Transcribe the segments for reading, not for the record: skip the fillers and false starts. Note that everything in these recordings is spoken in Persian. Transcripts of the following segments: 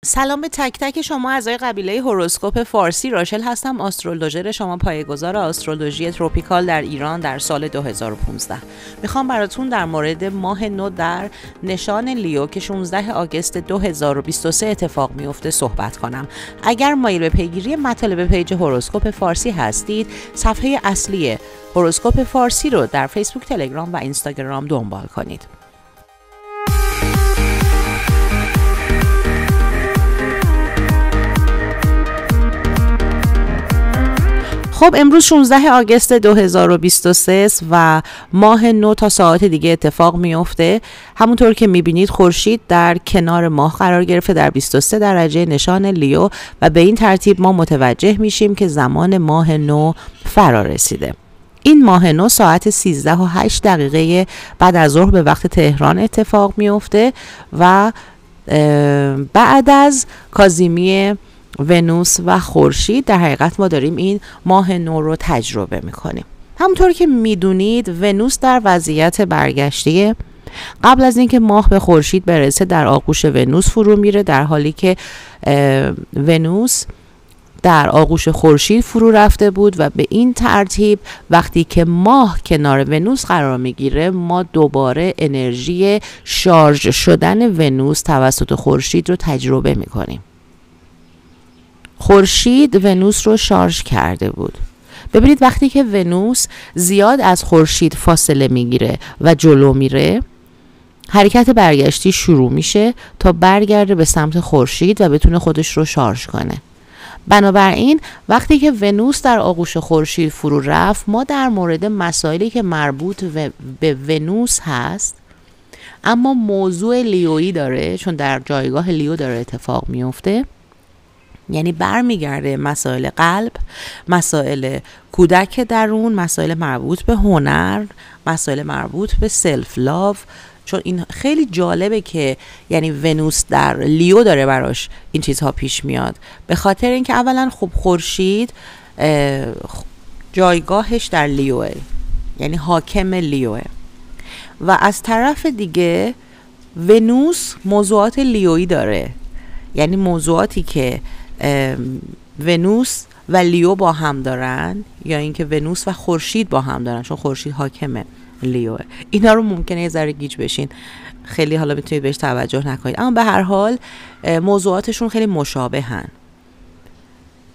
سلام به تک تک شما اعضای قبیله هوروسکوپ فارسی. راشل هستم، آسترولوژر شما، پایه‌گذار آسترولوژی تروپیکال در ایران در سال 2015. میخوام براتون در مورد ماه نو در نشان لیو که 16 آگوست 2023 اتفاق میفته صحبت کنم. اگر مایل به پیگیری مطالب پیج هوروسکوپ فارسی هستید، صفحه اصلی هوروسکوپ فارسی رو در فیسبوک، تلگرام و اینستاگرام دنبال کنید. خب امروز 16 آگوست 2023 و ماه نو تا ساعت دیگه اتفاق میفته. همونطور که میبینید خورشید در کنار ماه قرار گرفته در 23 درجه نشان لیو و به این ترتیب ما متوجه میشیم که زمان ماه نو فرا رسیده. این ماه نو ساعت 13:08 بعد از ظهر به وقت تهران اتفاق میفته و بعد از کاظیمی ونوس و خورشید در حقیقت ما داریم این ماه نو رو تجربه میکنیم. همونطور که میدونید ونوس در وضعیت برگشتیه. قبل از اینکه ماه به خورشید برسه در آغوش ونوس فرو میره، در حالی که ونوس در آغوش خورشید فرو رفته بود و به این ترتیب وقتی که ماه کنار ونوس قرار میگیره ما دوباره انرژی شارژ شدن ونوس توسط خورشید رو تجربه میکنیم. خورشید ونوس رو شارژ کرده بود. ببینید وقتی که ونوس زیاد از خورشید فاصله میگیره و جلو میره، حرکت برگشتی شروع میشه تا برگرده به سمت خورشید و بتونه خودش رو شارژ کنه. بنابراین وقتی که ونوس در آغوش خورشید فرو رفت، ما در مورد مسائلی که مربوط به ونوس هست اما موضوع لیویی داره، چون در جایگاه لیو داره اتفاق میفته، یعنی برمیگرده مسائل قلب، مسائل کودک درون، مسائل مربوط به هنر، مسائل مربوط به سلف لاف. چون این خیلی جالبه که یعنی ونوس در لیو داره براش این چیزها پیش میاد، به خاطر اینکه اولا خب خورشید جایگاهش در لیوه، یعنی حاکم لیوه، و از طرف دیگه ونوس موضوعات لیویی داره، یعنی موضوعاتی که ونوس و لیو با هم دارن یا اینکه ونوس و خورشید با هم دارن، چون خورشید حاکم لیوه. اینا رو ممکنه یه ذره گیج بشین، خیلی حالا میتونید بهش توجه نکنید، اما به هر حال موضوعاتشون خیلی مشابهن.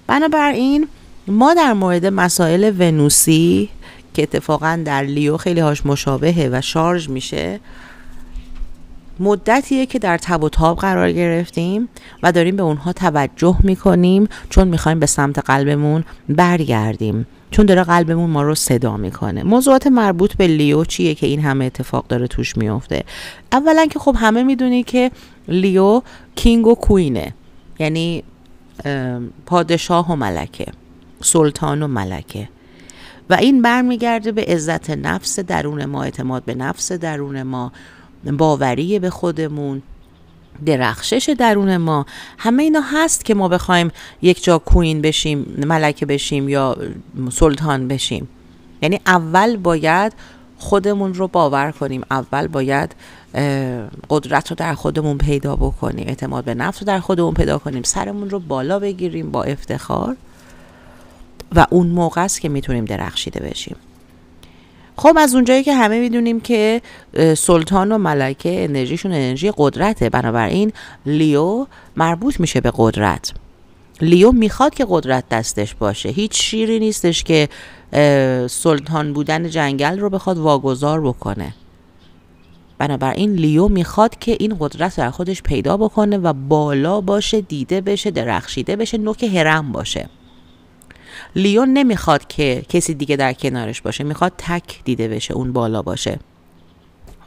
بنابراین ما در مورد مسائل ونوسی که اتفاقا در لیو خیلی هاش مشابهه و شارژ میشه، مدتیه که در تب و تاب قرار گرفتیم و داریم به اونها توجه میکنیم، چون میخوایم به سمت قلبمون برگردیم، چون داره قلبمون ما رو صدا میکنه. موضوعات مربوط به لیو چیه که این همه اتفاق داره توش میفته؟ اولا که خب همه میدونی که لیو کینگ و کوینه، یعنی پادشاه و ملکه، سلطان و ملکه، و این برمیگرده به عزت نفس درون ما، اعتماد به نفس درون ما، باوری به خودمون، درخشش درون ما. همه اینا هست که ما بخوایم یک جا کوین بشیم، ملکه بشیم یا سلطان بشیم. یعنی اول باید خودمون رو باور کنیم، اول باید قدرت رو در خودمون پیدا بکنیم، اعتماد به نفس رو در خودمون پیدا کنیم، سرمون رو بالا بگیریم با افتخار، و اون موقع است که میتونیم درخشیده بشیم. خب از اونجایی که همه میدونیم که سلطان و ملکه انرژیشون انرژی قدرته، بنابراین لیو مربوط میشه به قدرت. لیو میخواد که قدرت دستش باشه. هیچ شیری نیستش که سلطان بودن جنگل رو بخواد واگذار بکنه. بنابراین لیو میخواد که این قدرت در خودش پیدا بکنه و بالا باشه، دیده بشه، درخشیده بشه، نوک هرم باشه. لیو نمیخواد که کسی دیگه در کنارش باشه، میخواد تک دیده بشه، اون بالا باشه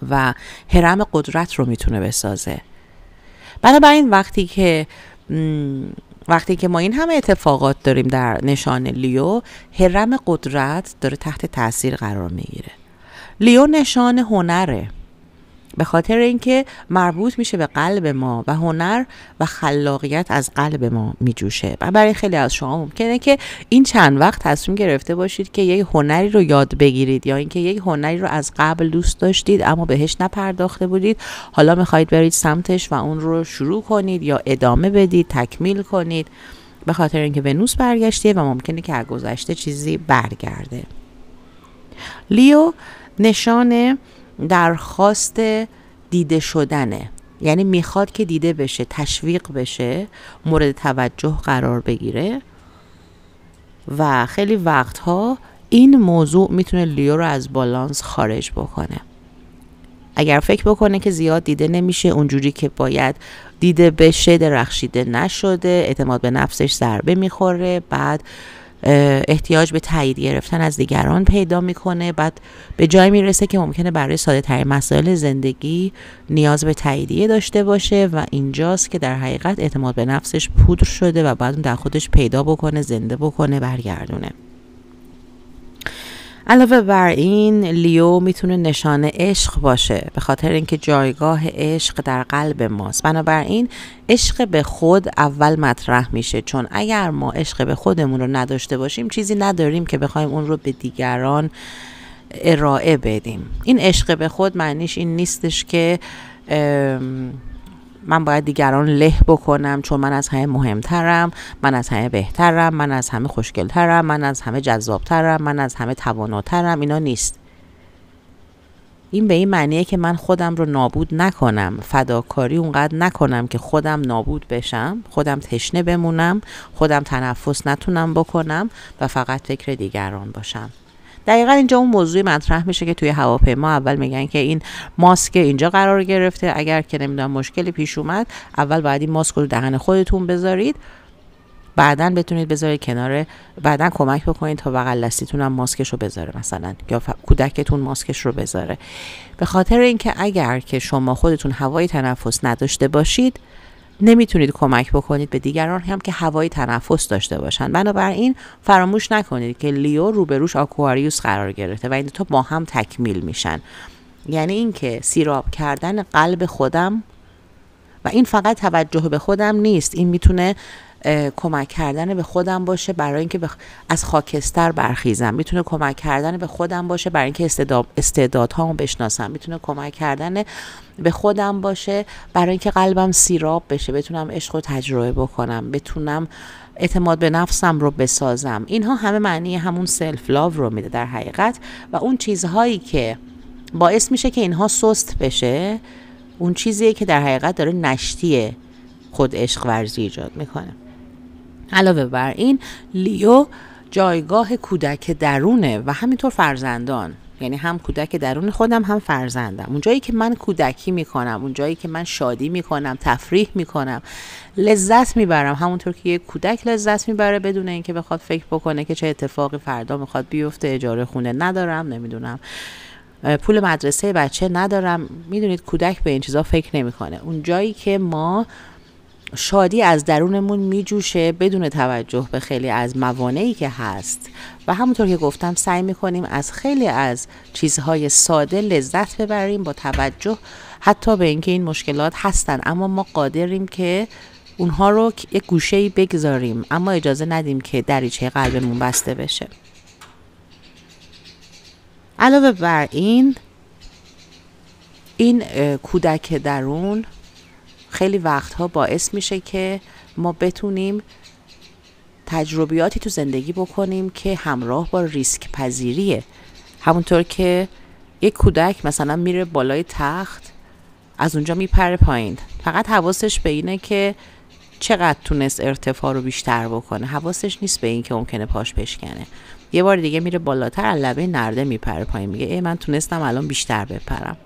و هرم قدرت رو میتونه بسازه. بنابراین وقتی که ما این همه اتفاقات داریم در نشان لیو، هرم قدرت داره تحت تاثیر قرار میگیره. لیو نشان هنره، به خاطر اینکه مربوط میشه به قلب ما و هنر و خلاقیت از قلب ما میجوشه. و برای خیلی از شما ممکنه که این چند وقت تصمیم گرفته باشید که یک هنری رو یاد بگیرید یا اینکه یک هنری رو از قبل دوست داشتید اما بهش نپرداخته بودید، حالا میخواید برید سمتش و اون رو شروع کنید یا ادامه بدید، تکمیل کنید، به خاطر اینکه ونوس برگشته و ممکنه که از گذشته چیزی برگرده. لیو نشان درخواست دیده شدنه، یعنی میخواد که دیده بشه، تشویق بشه، مورد توجه قرار بگیره و خیلی وقتها این موضوع میتونه لیو رو از بالانس خارج بکنه. اگر فکر بکنه که زیاد دیده نمیشه اونجوری که باید دیده بشه، درخشیده نشده، اعتماد به نفسش ضربه میخوره، بعد احتیاج به تایید گرفتن از دیگران پیدا میکنه، بعد به جای میرسه که ممکنه برای ساده ترین مسائل زندگی نیاز به تاییدیه داشته باشه و اینجاست که در حقیقت اعتماد به نفسش پودر شده و بعد اون در خودش پیدا بکنه، زنده بکنه، برگردونه. علاوه بر این لیو میتونه نشانه عشق باشه، به خاطر اینکه جایگاه عشق در قلب ماست. بنابراین عشق به خود اول مطرح میشه، چون اگر ما عشق به خودمون رو نداشته باشیم چیزی نداریم که بخوایم اون رو به دیگران ارائه بدیم. این عشق به خود معنیش این نیستش که من باید دیگران له بکنم چون من از همه مهمترم، من از همه بهترم، من از همه خوشگلترم، من از همه جذابترم، من از همه تواناترم. اینا نیست. این به این معنیه که من خودم رو نابود نکنم، فداکاری اونقدر نکنم که خودم نابود بشم، خودم تشنه بمونم، خودم تنفس نتونم بکنم و فقط فکر دیگران باشم. دقیقا اینجا اون موضوع مطرح میشه که توی هواپیما اول میگن که این ماسک اینجا قرار گرفته، اگر که نمیدونم مشکلی پیش اومد اول باید این ماسک رو دهن خودتون بذارید، بعدن بتونید بذارید کنار، بعدن کمک بکنید تا بغل دستیتون هم ماسکش رو بذاره مثلا، یا کودکتون ماسکش رو بذاره. به خاطر اینکه اگر که شما خودتون هوای تنفس نداشته باشید نمیتونید کمک بکنید به دیگران هم که هوای تنفس داشته باشن. بنابراین فراموش نکنید که لیو روبروش آکواریوس قرار گرفته و این دو تا با هم تکمیل میشن. یعنی اینکه سیراب کردن قلب خودم، و این فقط توجه به خودم نیست، این میتونه کمک کردن به خودم باشه برای اینکه از خاکستر برخیزم، میتونه کمک کردن به خودم باشه برای اینکه استعدادهامو بشناسم، میتونه کمک کردن به خودم باشه برای اینکه قلبم سیراب بشه، بتونم عشق رو تجربه بکنم، بتونم اعتماد به نفسم رو بسازم. اینها همه معنی همون سلف لاو رو میده در حقیقت، و اون چیزهایی که باعث میشه که اینها سست بشه اون چیزیه که در حقیقت داره نشتی خود عشق ورزی ایجاد میکنه. علاوه بر این لیو جایگاه کودک درونه و همینطور فرزندان، یعنی هم کودک درون خودم هم فرزندم. اون جایی که من کودکی میکنم، اون جایی که من شادی میکنم، تفریح میکنم، لذت میبرم، همونطور که یک کودک لذت میبره بدون اینکه بخواد فکر بکنه که چه اتفاقی فردا میخواد بیفته، اجاره خونه ندارم، نمیدونم پول مدرسه بچه ندارم. میدونید کودک به این چیزا فکر نمیکنه. اون جایی که ما شادی از درونمون میجوشه بدون توجه به خیلی از موانعی که هست، و همونطور که گفتم سعی میکنیم از خیلی از چیزهای ساده لذت ببریم با توجه حتی به اینکه این مشکلات هستن، اما ما قادریم که اونها رو یک گوشه‌ای بگذاریم، اما اجازه ندیم که دریچه قلبمون بسته بشه. علاوه بر این کودک درون خیلی وقتها باعث میشه که ما بتونیم تجربیاتی تو زندگی بکنیم که همراه با ریسک پذیریه. همونطور که یک کودک مثلا میره بالای تخت، از اونجا میپره پایین، فقط حواسش به اینه که چقدر تونست ارتفاع رو بیشتر بکنه، حواسش نیست به این که ممکنه پاش بشکنه. یه بار دیگه میره بالاتر، از لبه نرده میپره پایین، میگه من تونستم الان بیشتر بپرم.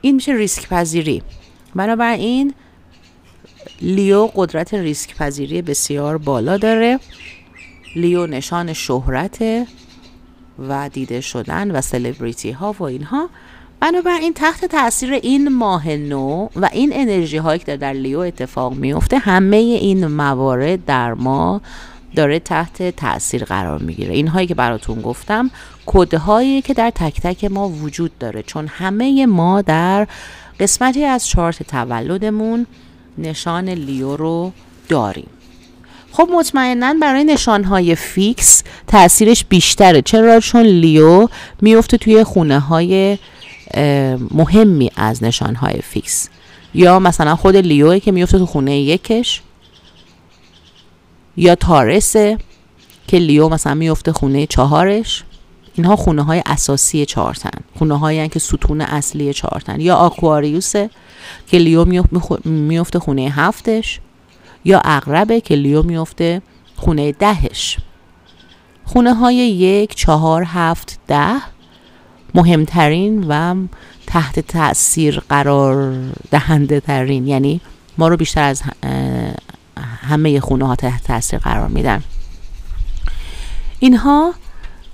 این میشه ریسک پذیری. بنابراین لیو قدرت ریسک پذیری بسیار بالا داره. لیو نشان شهرت و دیده شدن و سلبریتی ها و اینها. بنابراین تحت تاثیر این ماه نو و این انرژی هایی که در لیو اتفاق میفته، همه این موارد در ما داره تحت تأثیر قرار میگیره. اینهایی که براتون گفتم کدهایی که در تک تک ما وجود داره، چون همه ما در قسمتی از چارت تولدمون نشان لیو رو داریم. خب مطمئناً برای نشانهای فیکس تأثیرش بیشتره. چرا؟ چون لیو میفته توی خونه های مهمی از نشانهای فیکس، یا مثلا خود لیوه که میفته تو خونه یکش، یا تارسه که لیو مثلا میفته خونه 4ش. اینها خونه های اساسی چارتن، خونه هایی که ستون اصلی چارتن. یا آکواریوسه که لیو میفته خونه 7ش، یا عقربه که لیو میفته خونه 10ش. خونه های 1 4 7 10 مهمترین و تحت تأثیر قرار دهنده ترین، یعنی ما رو بیشتر از همه خونه ها تحت تأثیر قرار میدن. اینها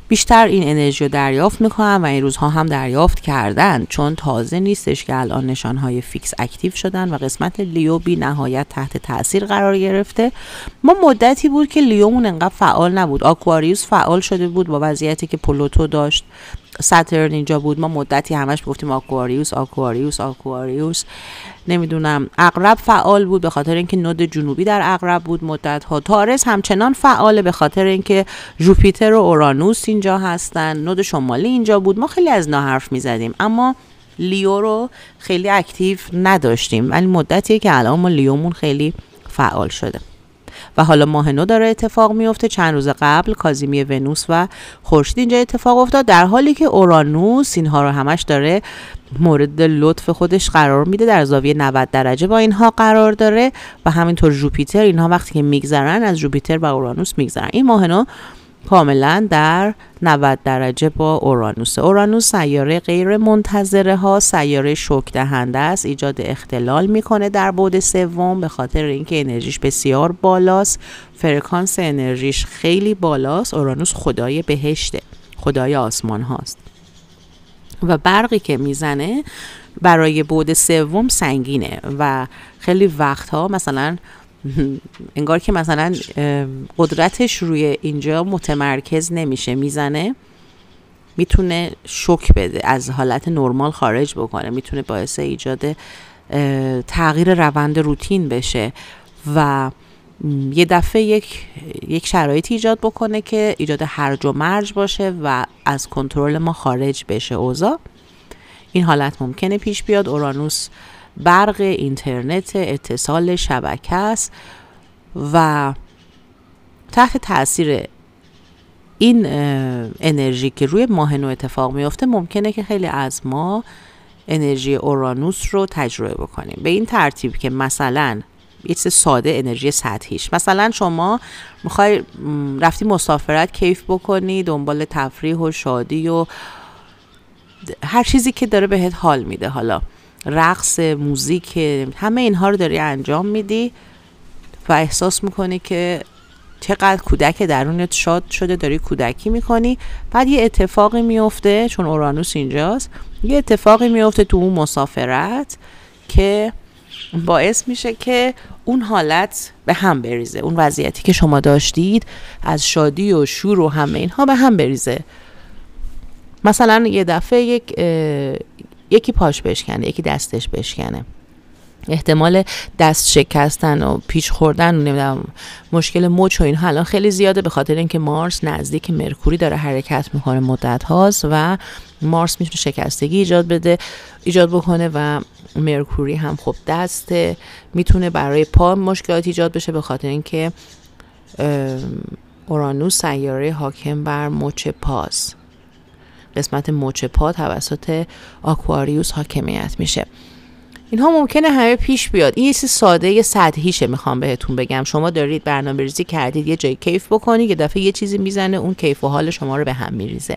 بیشتر این انرژی رو دریافت میکنن و این روزها هم دریافت کردن، چون تازه نیستش که الان نشانهای فیکس اکتیو شدن و قسمت لیو بی نهایت تحت تأثیر قرار گرفته. ما مدتی بود که لیومون انقدر فعال نبود. آکواریوس فعال شده بود با وضعیتی که پلوتو داشت، ساترن اینجا بود، ما مدتی همش گفتیم آکواریوس آکواریوس آکواریوس. نمیدونم، عقرب فعال بود به خاطر اینکه نود جنوبی در عقرب بود مدت ها. تارس همچنان فعاله به خاطر اینکه ژوپیتر و اورانوس اینجا هستن. نود شمالی اینجا بود. ما خیلی از اینا حرف میزدیم، اما لیو رو خیلی اکتیو نداشتیم، ولی مدتیه که الان ما لیومون خیلی فعال شده و حالا ماه نو داره اتفاق میفته. چند روز قبل کاظیمی ونوس و خورشید اینجا اتفاق افتاد، در حالی که اورانوس اینها رو همش داره مورد لطف خودش قرار میده، در زاویه 90 درجه با اینها قرار داره و همینطور ژوپیتر. اینها وقتی که میگذرن از ژوپیتر و اورانوس میگذرن. این ماه نو کاملا در 90 درجه با اورانوس. اورانوس سیاره غیر منتظره ها، سیاره شوک دهنده است، ایجاد اختلال میکنه در بعد سوم به خاطر اینکه انرژیش بسیار بالاست، فرکانس انرژیش خیلی بالاست. اورانوس خدای بهشته، خدای آسمان هاست و برقی که میزنه برای بعد سوم سنگینه و خیلی وقتها مثلا انگار که مثلا قدرتش روی اینجا متمرکز نمیشه، میزنه، میتونه شوک بده، از حالت نرمال خارج بکنه، میتونه باعث ایجاد تغییر روند روتین بشه و یه دفعه یک شرایطی ایجاد بکنه که ایجاد هرج و مرج باشه و از کنترل ما خارج بشه اوضاع. این حالت ممکنه پیش بیاد. اورانوس برق، اینترنت، اتصال، شبکه است و تحت تاثیر این انرژی که روی ماه نو اتفاق میفته ممکنه که خیلی از ما انرژی اورانوس رو تجربه بکنیم به این ترتیب که مثلا یه چیز ساده، انرژی سطحیش، مثلا شما میخوای رفتی مسافرت کیف بکنی، دنبال تفریح و شادی و هر چیزی که داره بهت حال میده، حالا رقص، موزیک، همه اینها رو داری انجام میدی و احساس میکنی که چقدر کودک درونت شاد شده، داری کودکی میکنی. بعد یه اتفاقی میفته، چون اورانوس اینجاست، یه اتفاقی میفته تو اون مسافرت که باعث میشه که اون حالت به هم بریزه، اون وضعیتی که شما داشتید از شادی و شور و همه اینها به هم بریزه. مثلا یه دفعه یکی پاش بشکنه، یکی دستش بشکنه، احتمال دست شکستن و پیچ خوردن و نمیدونم مشکل مچ و اینها الان خیلی زیاده به خاطر اینکه مارس نزدیک مرکوری داره حرکت میکنه مدت هاست و مارس میتونه شکستگی ایجاد بکنه و مرکوری هم خب دسته، میتونه برای پا مشکلات ایجاد بشه به خاطر اینکه اورانوس سیاره حاکم بر مچ پاست، قسمت مچ پا توسط آکواریوس حاکمیت میشه. اینها ممکنه همه پیش بیاد. این یه چیز ساده، یه سطحیشه میخوام بهتون بگم. شما دارید برنامه‌ریزی کردید یه جای کیف بکنید، یه دفعه یه چیزی میزنه اون کیف و حال شما رو به هم میریزه.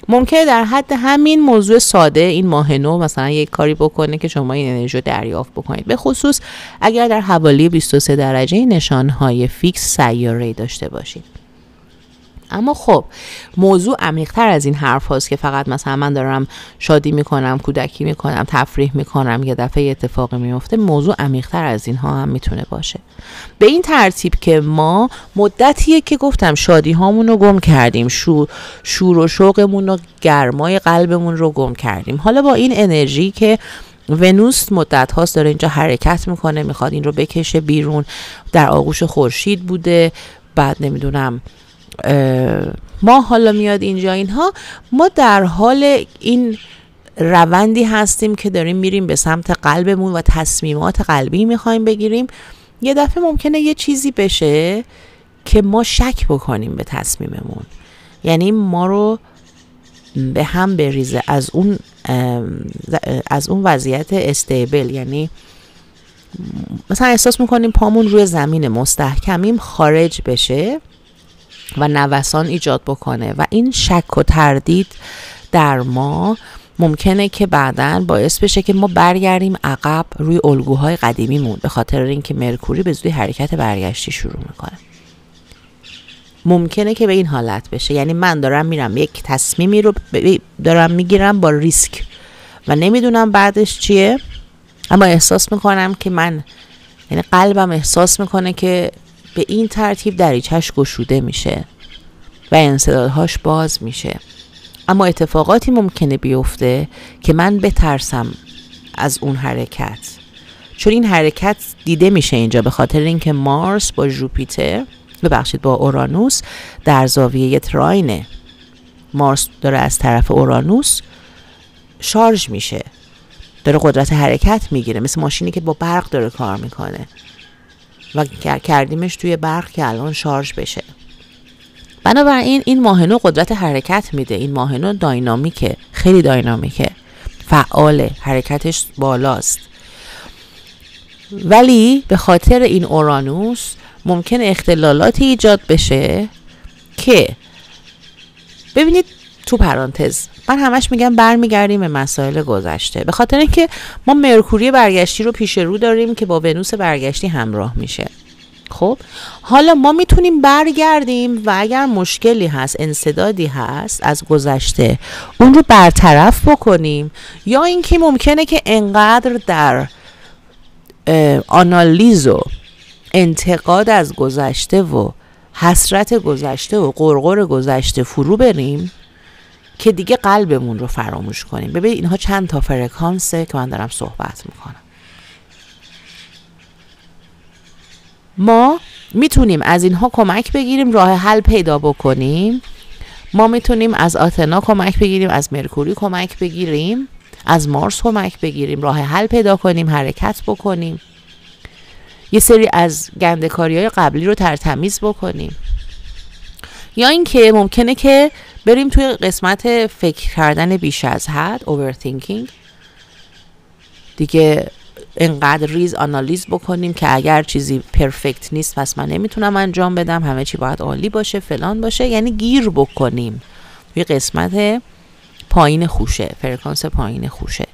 ممکنه در حد همین موضوع ساده این ماه نو مثلا یک کاری بکنه که شما این انرژی رو دریافت بکنید، به خصوص اگر در حوالی 23 درجه نشانهای فیکس سیاره‌ای داشته باشید. اما خب موضوع عمیق‌تر از این حرف هاست که فقط مثلا من دارم شادی میکنم، کودکی میکنم، تفریح میکنم، یه دفعه اتفاقی میفته. موضوع عمیق‌تر از اینها هم میتونه باشه. به این ترتیب که ما مدتیه که گفتم شادی هامون رو گم کردیم، شور و شوقمون و گرمای قلبمون رو گم کردیم. حالا با این انرژی که ونوس مدت هاست داره اینجا حرکت میکنه، میخواد این رو بکشه بیرون، در آغوش خورشید بوده، بعد نمیدونم ما حالا میاد اینجا، اینها ما در حال این روندی هستیم که داریم میریم به سمت قلبمون و تصمیمات قلبی میخوایم بگیریم. یه دفعه ممکنه یه چیزی بشه که ما شک بکنیم به تصمیممون، یعنی ما رو به هم بریزه از اون وضعیت استیبل، یعنی مثلا احساس میکنیم پامون روی زمین مستحکمیم، خارج بشه و نوسان ایجاد بکنه و این شک و تردید در ما ممکنه که بعداً باعث بشه که ما برگردیم عقب روی الگوهای قدیمیمون، به خاطر اینکه مرکوری به زودی حرکت برگشتی شروع میکنه. ممکنه که به این حالت بشه، یعنی من دارم میرم یک تصمیمی رو دارم میگیرم با ریسک و نمیدونم بعدش چیه، اما احساس میکنم که یعنی قلبم احساس میکنه که به این ترتیب دریچه‌اش گشوده میشه و انسدادهاش باز میشه. اما اتفاقاتی ممکنه بیفته که من بترسم از اون حرکت، چون این حرکت دیده میشه اینجا به خاطر اینکه مارس با جوپیتر، با اورانوس در زاویه تراینه. مارس داره از طرف اورانوس شارژ میشه، داره قدرت حرکت میگیره، مثل ماشینی که با برق داره کار میکنه و کردیمش توی برق که الان شارژ بشه. بنابراین این ماهنو قدرت حرکت میده. این ماهنو داینامیکه، خیلی داینامیکه، فعاله، حرکتش بالاست. ولی به خاطر این اورانوس ممکن اختلالاتی ایجاد بشه که ببینید تو پرانتز من همش میگم برمیگردیم به مسائل گذشته، به خاطر اینکه ما مرکوری برگشتی رو پیش رو داریم که با ونوس برگشتی همراه میشه. خب حالا ما میتونیم برگردیم و اگر مشکلی هست، انسدادی هست از گذشته، اون رو برطرف بکنیم، یا اینکه ممکنه که انقدر در آنالیز و انتقاد از گذشته و حسرت گذشته و غرغر گذشته فرو بریم که دیگه قلبمون رو فراموش کنیم. ببین اینها چند تا فرکانسه که من دارم صحبت میکنم. ما میتونیم از اینها کمک بگیریم، راه حل پیدا بکنیم. ما میتونیم از آتنا کمک بگیریم، از مرکوری کمک بگیریم، از مارس کمک بگیریم، راه حل پیدا کنیم، حرکت بکنیم، یه سری از گنده‌کاری‌های قبلی رو ترتمیز بکنیم. یا اینکه ممکنه که بریم توی قسمت فکر کردن بیش از حد، overthinking، دیگه انقدر ریز آنالیز بکنیم که اگر چیزی پرفکت نیست پس من نمیتونم انجام بدم، همه چی باید عالی باشه، فلان باشه، یعنی گیر بکنیم توی قسمت پایین خوشه، فرکانس پایین خوشه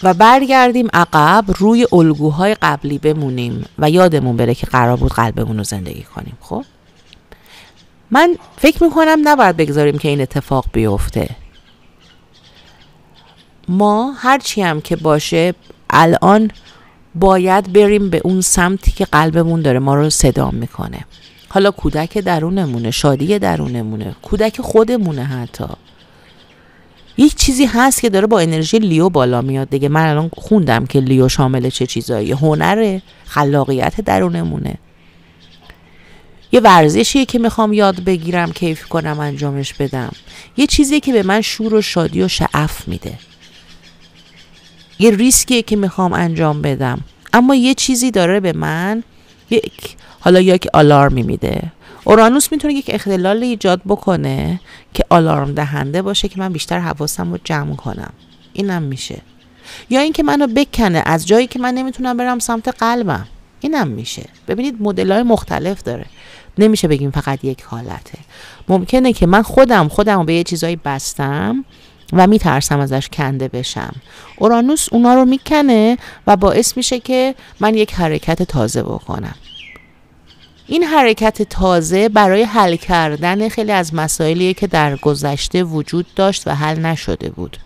و برگردیم عقب روی الگوهای قبلی بمونیم و یادمون بره که قرار بود قلبمون رو زندگی کنیم. خب من فکر میکنم نباید بگذاریم که این اتفاق بیفته. ما هرچی هم که باشه الان باید بریم به اون سمتی که قلبمون داره ما رو صدا میکنه. حالا کودک درونمونه، شادی درونمونه، کودک خودمونه، حتی یک چیزی هست که داره با انرژی لیو بالا میاد دیگه. من الان خوندم که لیو شامل چه چیزایی، هنر، خلاقیت درونمونه، یه ورزشیه که میخوام یاد بگیرم، کیف کنم، انجامش بدم، یه چیزیه که به من شور و شادی و شعف میده، یه ریسکیه که میخوام انجام بدم، اما یه چیزی داره به من یک آلارمی میده. اورانوس میتونه یک اختلال ایجاد بکنه که آلارم دهنده باشه که من بیشتر حواسم رو جمع کنم، اینم میشه. یا اینکه منو بکنه از جایی که من نمیتونم برم سمت قلبم، اینم میشه. ببینید مدل‌های مختلف داره، نمیشه بگیم فقط یک حالته. ممکنه که من خودم رو به یه چیزایی بستم و میترسم ازش کنده بشم، اورانوس اونا رو میکنه و باعث میشه که من یک حرکت تازه بکنم. این حرکت تازه برای حل کردن خیلی از مسائلیه که در گذشته وجود داشت و حل نشده بود.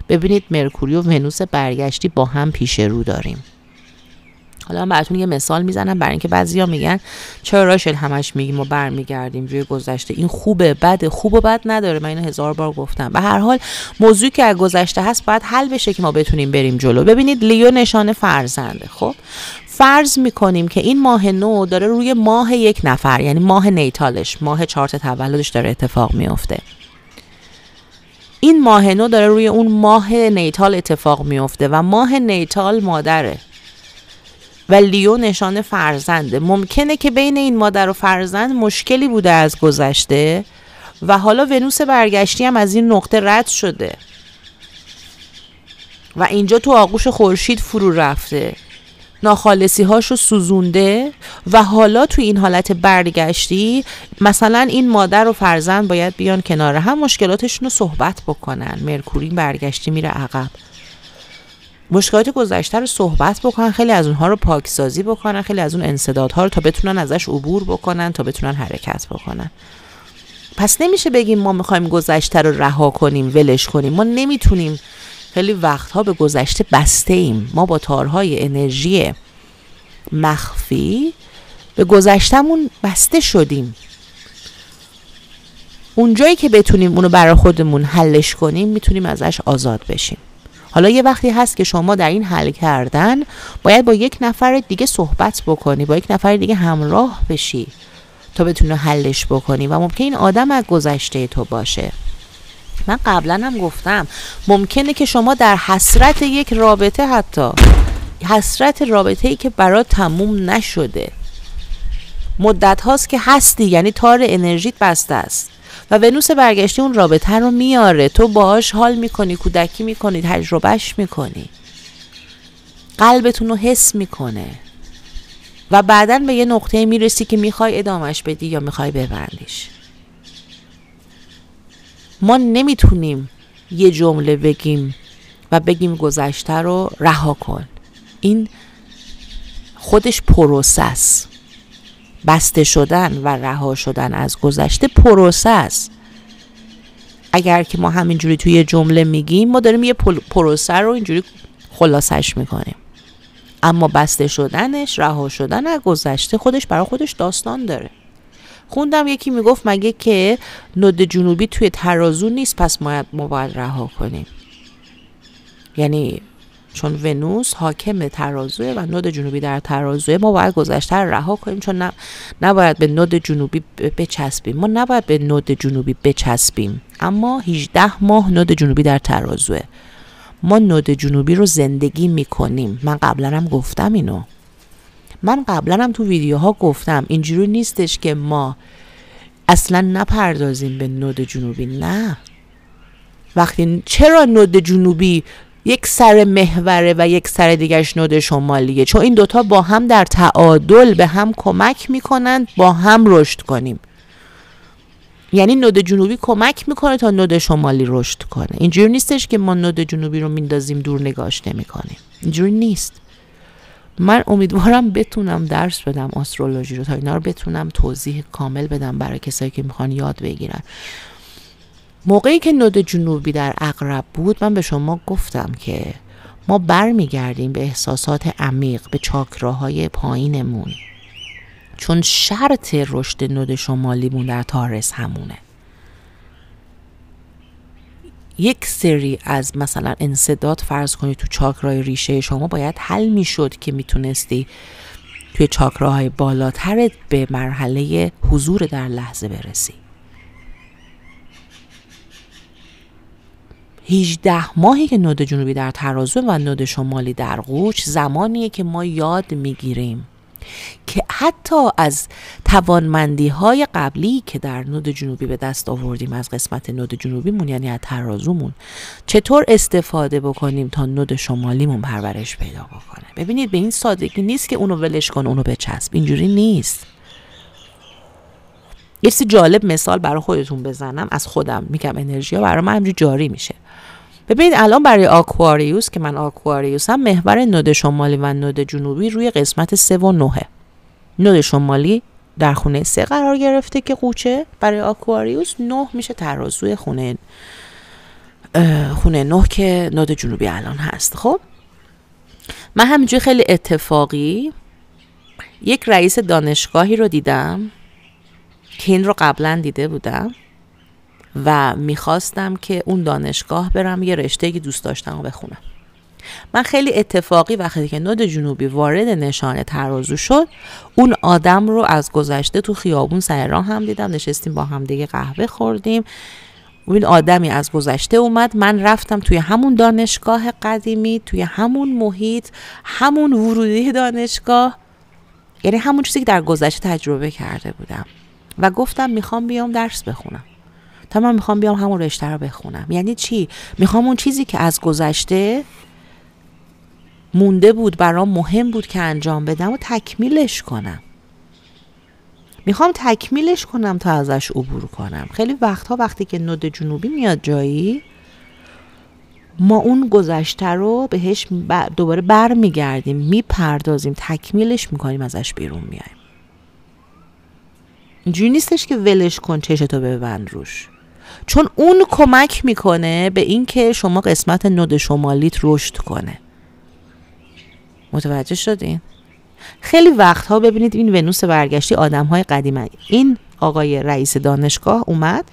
ببینید مرکوری و ونوس برگشتی با هم پیش رو داریم. حالا من براتون یه مثال میزنم برای اینکه بعضیا میگن چرا راشل همش میگیم و برمیگردیم روی گذشته، این خوبه بده، خوب و بد نداره، من اینو 1000 بار گفتم. به هر حال موضوعی که از گذشته هست باید حل بشه که ما بتونیم بریم جلو. ببینید لیو نشانه فرزنده. خب فرض میکنیم که این ماه نو داره روی ماه یک نفر، یعنی ماه نیتالش، ماه چارت تولدش داره اتفاق میفته. این ماه نو داره روی اون ماه نیتال اتفاق میفته و ماه نیتال مادره و لیو نشانه فرزنده. ممکنه که بین این مادر و فرزند مشکلی بوده از گذشته و حالا ونوس برگشتی هم از این نقطه رد شده و اینجا تو آغوش خورشید فرو رفته، ناخالصی هاشو سوزونده و حالا تو این حالت برگشتی مثلا این مادر و فرزند باید بیان کنار هم مشکلاتشون رو صحبت بکنن. مرکوری برگشتی میره عقب، مشکلات گذشته رو صحبت بکنن، خیلی از اونها رو پاکسازی بکنن، خیلی از اون انسدادها رو تا بتونن ازش عبور بکنن، تا بتونن حرکت بکنن. پس نمیشه بگیم ما میخوایم گذشته رو رها کنیم، ولش کنیم. ما نمیتونیم، خیلی وقتها به گذشته بسته ایم. ما با تارهای انرژی مخفی به گذشتمون بسته شدیم. اونجایی که بتونیم اونو برای خودمون حلش کنیم میتونیم ازش آزاد بشیم. حالا یه وقتی هست که شما در این حل کردن باید با یک نفر دیگه صحبت بکنی، با یک نفر دیگه همراه بشی تا بتونی حلش بکنی و ممکنه این آدم از گذشته تو باشه. من قبلا هم گفتم ممکنه که شما در حسرت یک رابطه، حتی حسرت رابطه‌ای که برات تموم نشده، مدت هاست که هستی، یعنی تار انرژیت بسته است و ونوس برگشتی اون رابطه رو میاره، تو باهاش حال میکنی، کودکی میکنی، تجربهش میکنی، قلبتون رو حس میکنه و بعداً به یه نقطه میرسی که میخوای ادامهش بدی یا میخوای ببندیش. ما نمیتونیم یه جمله بگیم و بگیم گذشته رو رها کن. این خودش پروسه است. بسته شدن و رها شدن از گذشته پروسه است. اگر که ما همینجوری توی یه جمله میگیم ما داریم یه پروسه رو اینجوری خلاصش میکنیم، اما بسته شدنش، رها شدن از گذشته خودش برای خودش داستان داره. خوندم یکی میگفت مگه که نود جنوبی توی ترازو نیست پس ما باید رها کنیم. یعنی چون ونوس حاکم ترازوه و نود جنوبی در ترازوه، ما باید گذشته رو رها کنیم چون نباید به نود جنوبی بچسبیم. ما نباید به نود جنوبی بچسبیم، اما 18 ماه نود جنوبی در ترازوه، ما نود جنوبی رو زندگی میکنیم. من قبلا هم گفتم اینو، من قبلا هم تو ویدیوها گفتم اینجوری نیستش که ما اصلا نپردازیم به نود جنوبی. نه، وقتی چرا نود جنوبی یک سر محوره و یک سر دیگرش نود شمالیه؟ چون این دوتا با هم در تعادل به هم کمک میکنند با هم رشد کنیم. یعنی نود جنوبی کمک میکنه تا نود شمالی رشد کنه. اینجوری نیستش که ما نود جنوبی رو میندازیم دور نگاش نمیکنیم. اینجوری نیست. من امیدوارم بتونم درس بدم آسترولوژی رو تا اینا رو بتونم توضیح کامل بدم برای کسایی که میخوان یاد بگیرن. موقعی که نود جنوبی در عقرب بود من به شما گفتم که ما برمیگردیم به احساسات عمیق، به چاکراهای پایینمون، چون شرط رشد نود شمالیمون در تارس همونه. یک سری از مثلا انسداد فرض کنید تو چاکرای ریشه شما باید حل میشد که میتونستی توی چاکراهای بالاتر به مرحله حضور در لحظه برسی. 18 ماهی که نود جنوبی در ترازو و نود شمالی در قوچ، زمانیه که ما یاد میگیریم که حتی از توانمندی های قبلی که در نود جنوبی به دست آوردیم از قسمت نود جنوبیمون، یعنی از ترازومون، چطور استفاده بکنیم تا نود شمالیمون پرورش پیدا بکنه. ببینید به این سادگی نیست که اونو ولش کن اونو بچسب، اینجوری نیست. یه چیز جالب مثال برای خودتون بزنم، از خودم میگم، انرژی ها برای من همجوری جاری میشه. ببینید الان برای آکواریوس که من آکواریوس هم، محور نود شمالی و نود جنوبی روی قسمت 3 و 9. نود شمالی در خونه 3 قرار گرفته که قوچه برای آکواریوس، 9 میشه ترازوی خونه 9 که نود جنوبی الان هست. خب من همینجوری خیلی اتفاقی یک رئیس دانشگاهی رو دیدم که این رو قبلا دیده بودم و میخواستم که اون دانشگاه برم یه رشته که دوست داشتم و بخونم. من خیلی اتفاقی وقتی که نود جنوبی وارد نشانه ترازو شد، اون آدم رو از گذشته تو خیابون سر راه هم دیدم، نشستیم با هم دیگه قهوه خوردیم، اون آدمی از گذشته اومد، من رفتم توی همون دانشگاه قدیمی، توی همون محیط، همون ورودی دانشگاه، یعنی همون چیزی که در گذشته تجربه کرده بودم و گفتم میخوام بیام درس بخونم. من میخوام بیام همون رشته رو بخونم. یعنی چی؟ میخوام اون چیزی که از گذشته مونده بود برام مهم بود که انجام بدم و تکمیلش کنم. میخوام تکمیلش کنم تا ازش عبور کنم. خیلی وقتها وقتی که نود جنوبی میاد جایی، ما اون گذشته رو بهش دوباره برمیگردیم، میپردازیم، تکمیلش میکنیم، ازش بیرون میایم. اینجوری نیستش که ولش کن چشتو ببند روش، چون اون کمک میکنه به این که شما قسمت نود شمالیت رشد کنه. متوجه شدین؟ خیلی وقتها ببینید این ونوس برگشتی آدم‌های قدیمی، این آقای رئیس دانشگاه اومد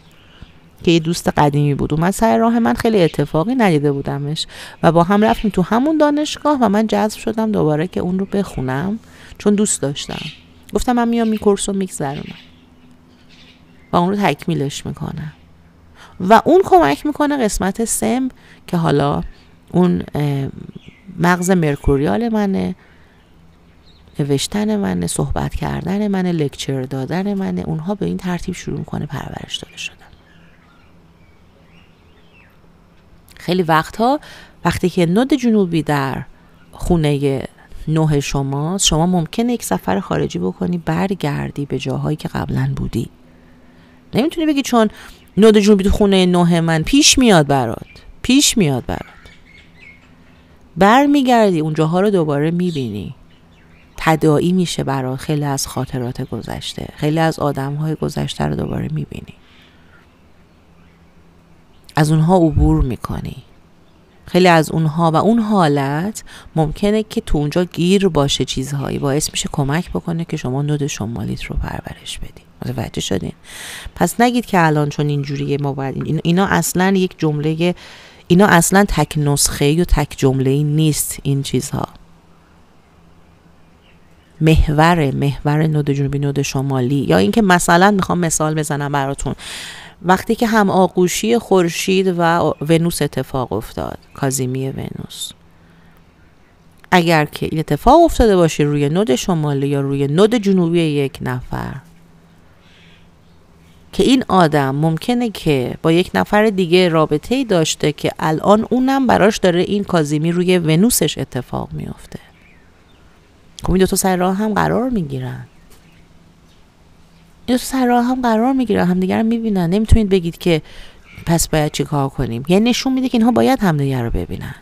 که یه دوست قدیمی بود، اومد سر راه من، خیلی اتفاقی ندیده بودمش و با هم رفتیم تو همون دانشگاه و من جذب شدم دوباره که اون رو بخونم چون دوست داشتم. گفتم من میام این کورس رو میگذرونم و اون رو تکمیلش میکنم و اون کمک میکنه قسمت سم که حالا اون مغز مرکوریال منه، نوشتن منه، صحبت کردن منه، لکچر دادن منه، اونها به این ترتیب شروع کنه پرورش داده شدن. خیلی وقتها وقتی که نود جنوبی در خونه 9 شماست، شما ممکنه یک سفر خارجی بکنی، برگردی به جاهایی که قبلا بودی. نمیتونی بگی چون نود جنوبی تو خونه 9 من پیش میاد برات. برمیگردی اون جاها رو دوباره میبینی، تداعی میشه برای خیلی از خاطرات گذشته، خیلی از آدم‌های گذشته رو دوباره میبینی، از اونها عبور میکنی. خیلی از اونها و اون حالت ممکنه که تو اونجا گیر باشه، چیزهایی باعث میشه کمک بکنه که شما نود شمالیت رو پرورش بدی. متوجه شدین؟ پس نگید که الان چون اینجوریه ما باید اینا اصلا یک جمله، اینا اصلا تک نسخه‌ای و تک جمله‌ای نیست. این چیزها محور نود جنوبی، نود شمالی، یا اینکه مثلا میخوام مثال بزنم براتون، وقتی که هم آغوشی خورشید و ونوس اتفاق افتاد، کاظیمی ونوس، اگر که این اتفاق افتاده باشه روی نود شمالی یا روی نود جنوبی یک نفر، که این آدم ممکنه که با یک نفر دیگه رابطه‌ای داشته که الان اونم براش داره این کاظیمی روی ونوسش اتفاق میفته، خب این دوتا سر راه هم قرار میگیرن، هم دیگر رو میبینن. نمیتونید بگید که پس باید چی کار کنیم. یعنی نشون میده که اینها باید همدیگر رو ببینن.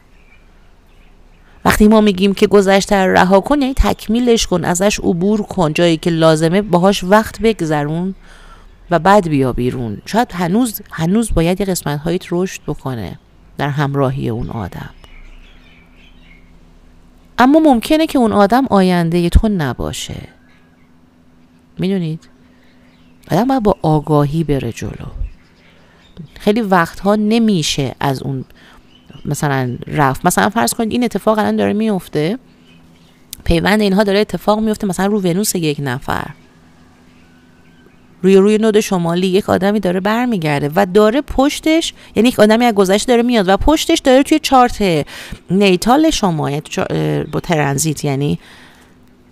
وقتی ما میگیم که گذشته رو رها کن، یعنی تکمیلش کن، ازش عبور کن، جایی که لازمه باهاش وقت بگذرون و بعد بیا بیرون. شاید هنوز باید یه قسمت هایت رشد بکنه در همراهی اون آدم، اما ممکنه که اون آدم آینده تو نباشه. میدونید؟ آدم باید با آگاهی بره جلو. خیلی وقتها نمیشه از اون مثلا رفت. مثلا فرض کنید این اتفاق الان داره میفته، پیوند اینها داره اتفاق میفته مثلا رو ونوس یک نفر، روی نود شمالی یک آدمی داره برمیگرده و داره پشتش، یعنی یک آدمی از گذشته داره میاد و پشتش داره توی چارت نیتال شما، یعنی با ترانزیت، یعنی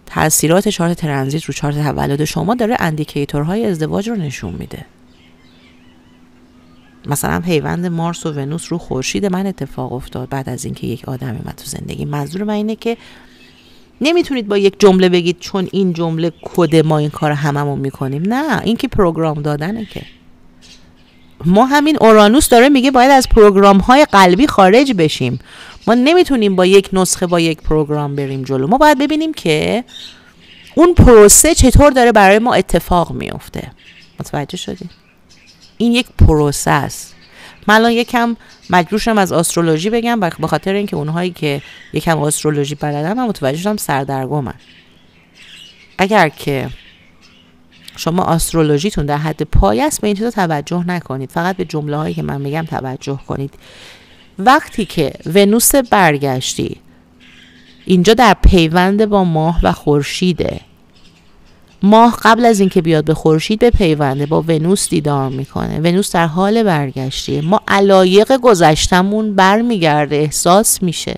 تاثیرات چارت ترانزیت رو چارت تولد شما داره اندیکیتورهای ازدواج رو نشون میده. مثلا پیوند مارس و ونوس رو خورشید من اتفاق افتاد بعد از اینکه یک آدم اومد تو زندگی. منظور من اینه که نمیتونید با یک جمله بگید چون این جمله کد ما این کار هممون میکنیم. نه، این که پروگرام دادنه. که ما همین اورانوس داره میگه باید از پروگرام های قلبی خارج بشیم. ما نمیتونیم با یک نسخه با یک پروگرام بریم جلو. ما باید ببینیم که اون پروسه چطور داره برای ما اتفاق میفته. متوجه شدی؟ این یک پروسه است. من الان یکم مجبور شدم از آسترولوژی بگم به خاطر اینکه اونهایی که یکم آسترولوژی بلدن من متوجه شدم سردرگمن. اگر که شما آسترولوژیتون در حد پای است به این چیزا توجه نکنید، فقط به جمله هایی که من میگم توجه کنید. وقتی که ونوس برگشتی اینجا در پیوند با ماه و خورشیده، ماه قبل از اینکه بیاد به خورشید به پیونده با ونوس دیدار میکنه، ونوس در حال برگشتیه، ما علایق گذشتمون برمیگرده، احساس میشه.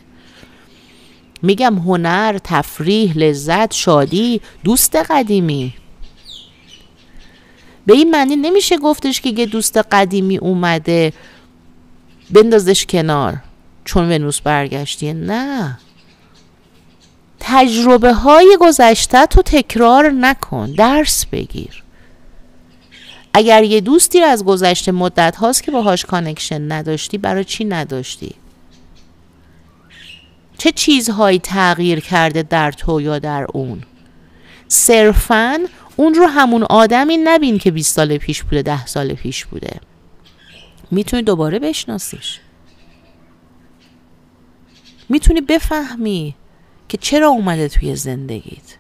میگم هنر، تفریح، لذت، شادی، دوست قدیمی. به این معنی نمیشه گفتش که یه دوست قدیمی اومده بندازش کنار چون ونوس برگشتیه. نه، تجربه های گذشته تو تکرار نکن، درس بگیر. اگر یه دوستی رو از گذشته مدت هاست که باهاش کانکشن نداشتی، برای چی نداشتی؟ چه چیزهایی تغییر کرده در تو یا در اون؟ صرفاً اون رو همون آدمی نبین که 20 سال پیش بوده، 10 سال پیش بوده. میتونی دوباره بشناسیش، میتونی بفهمی که چرا اومده توی زندگیت.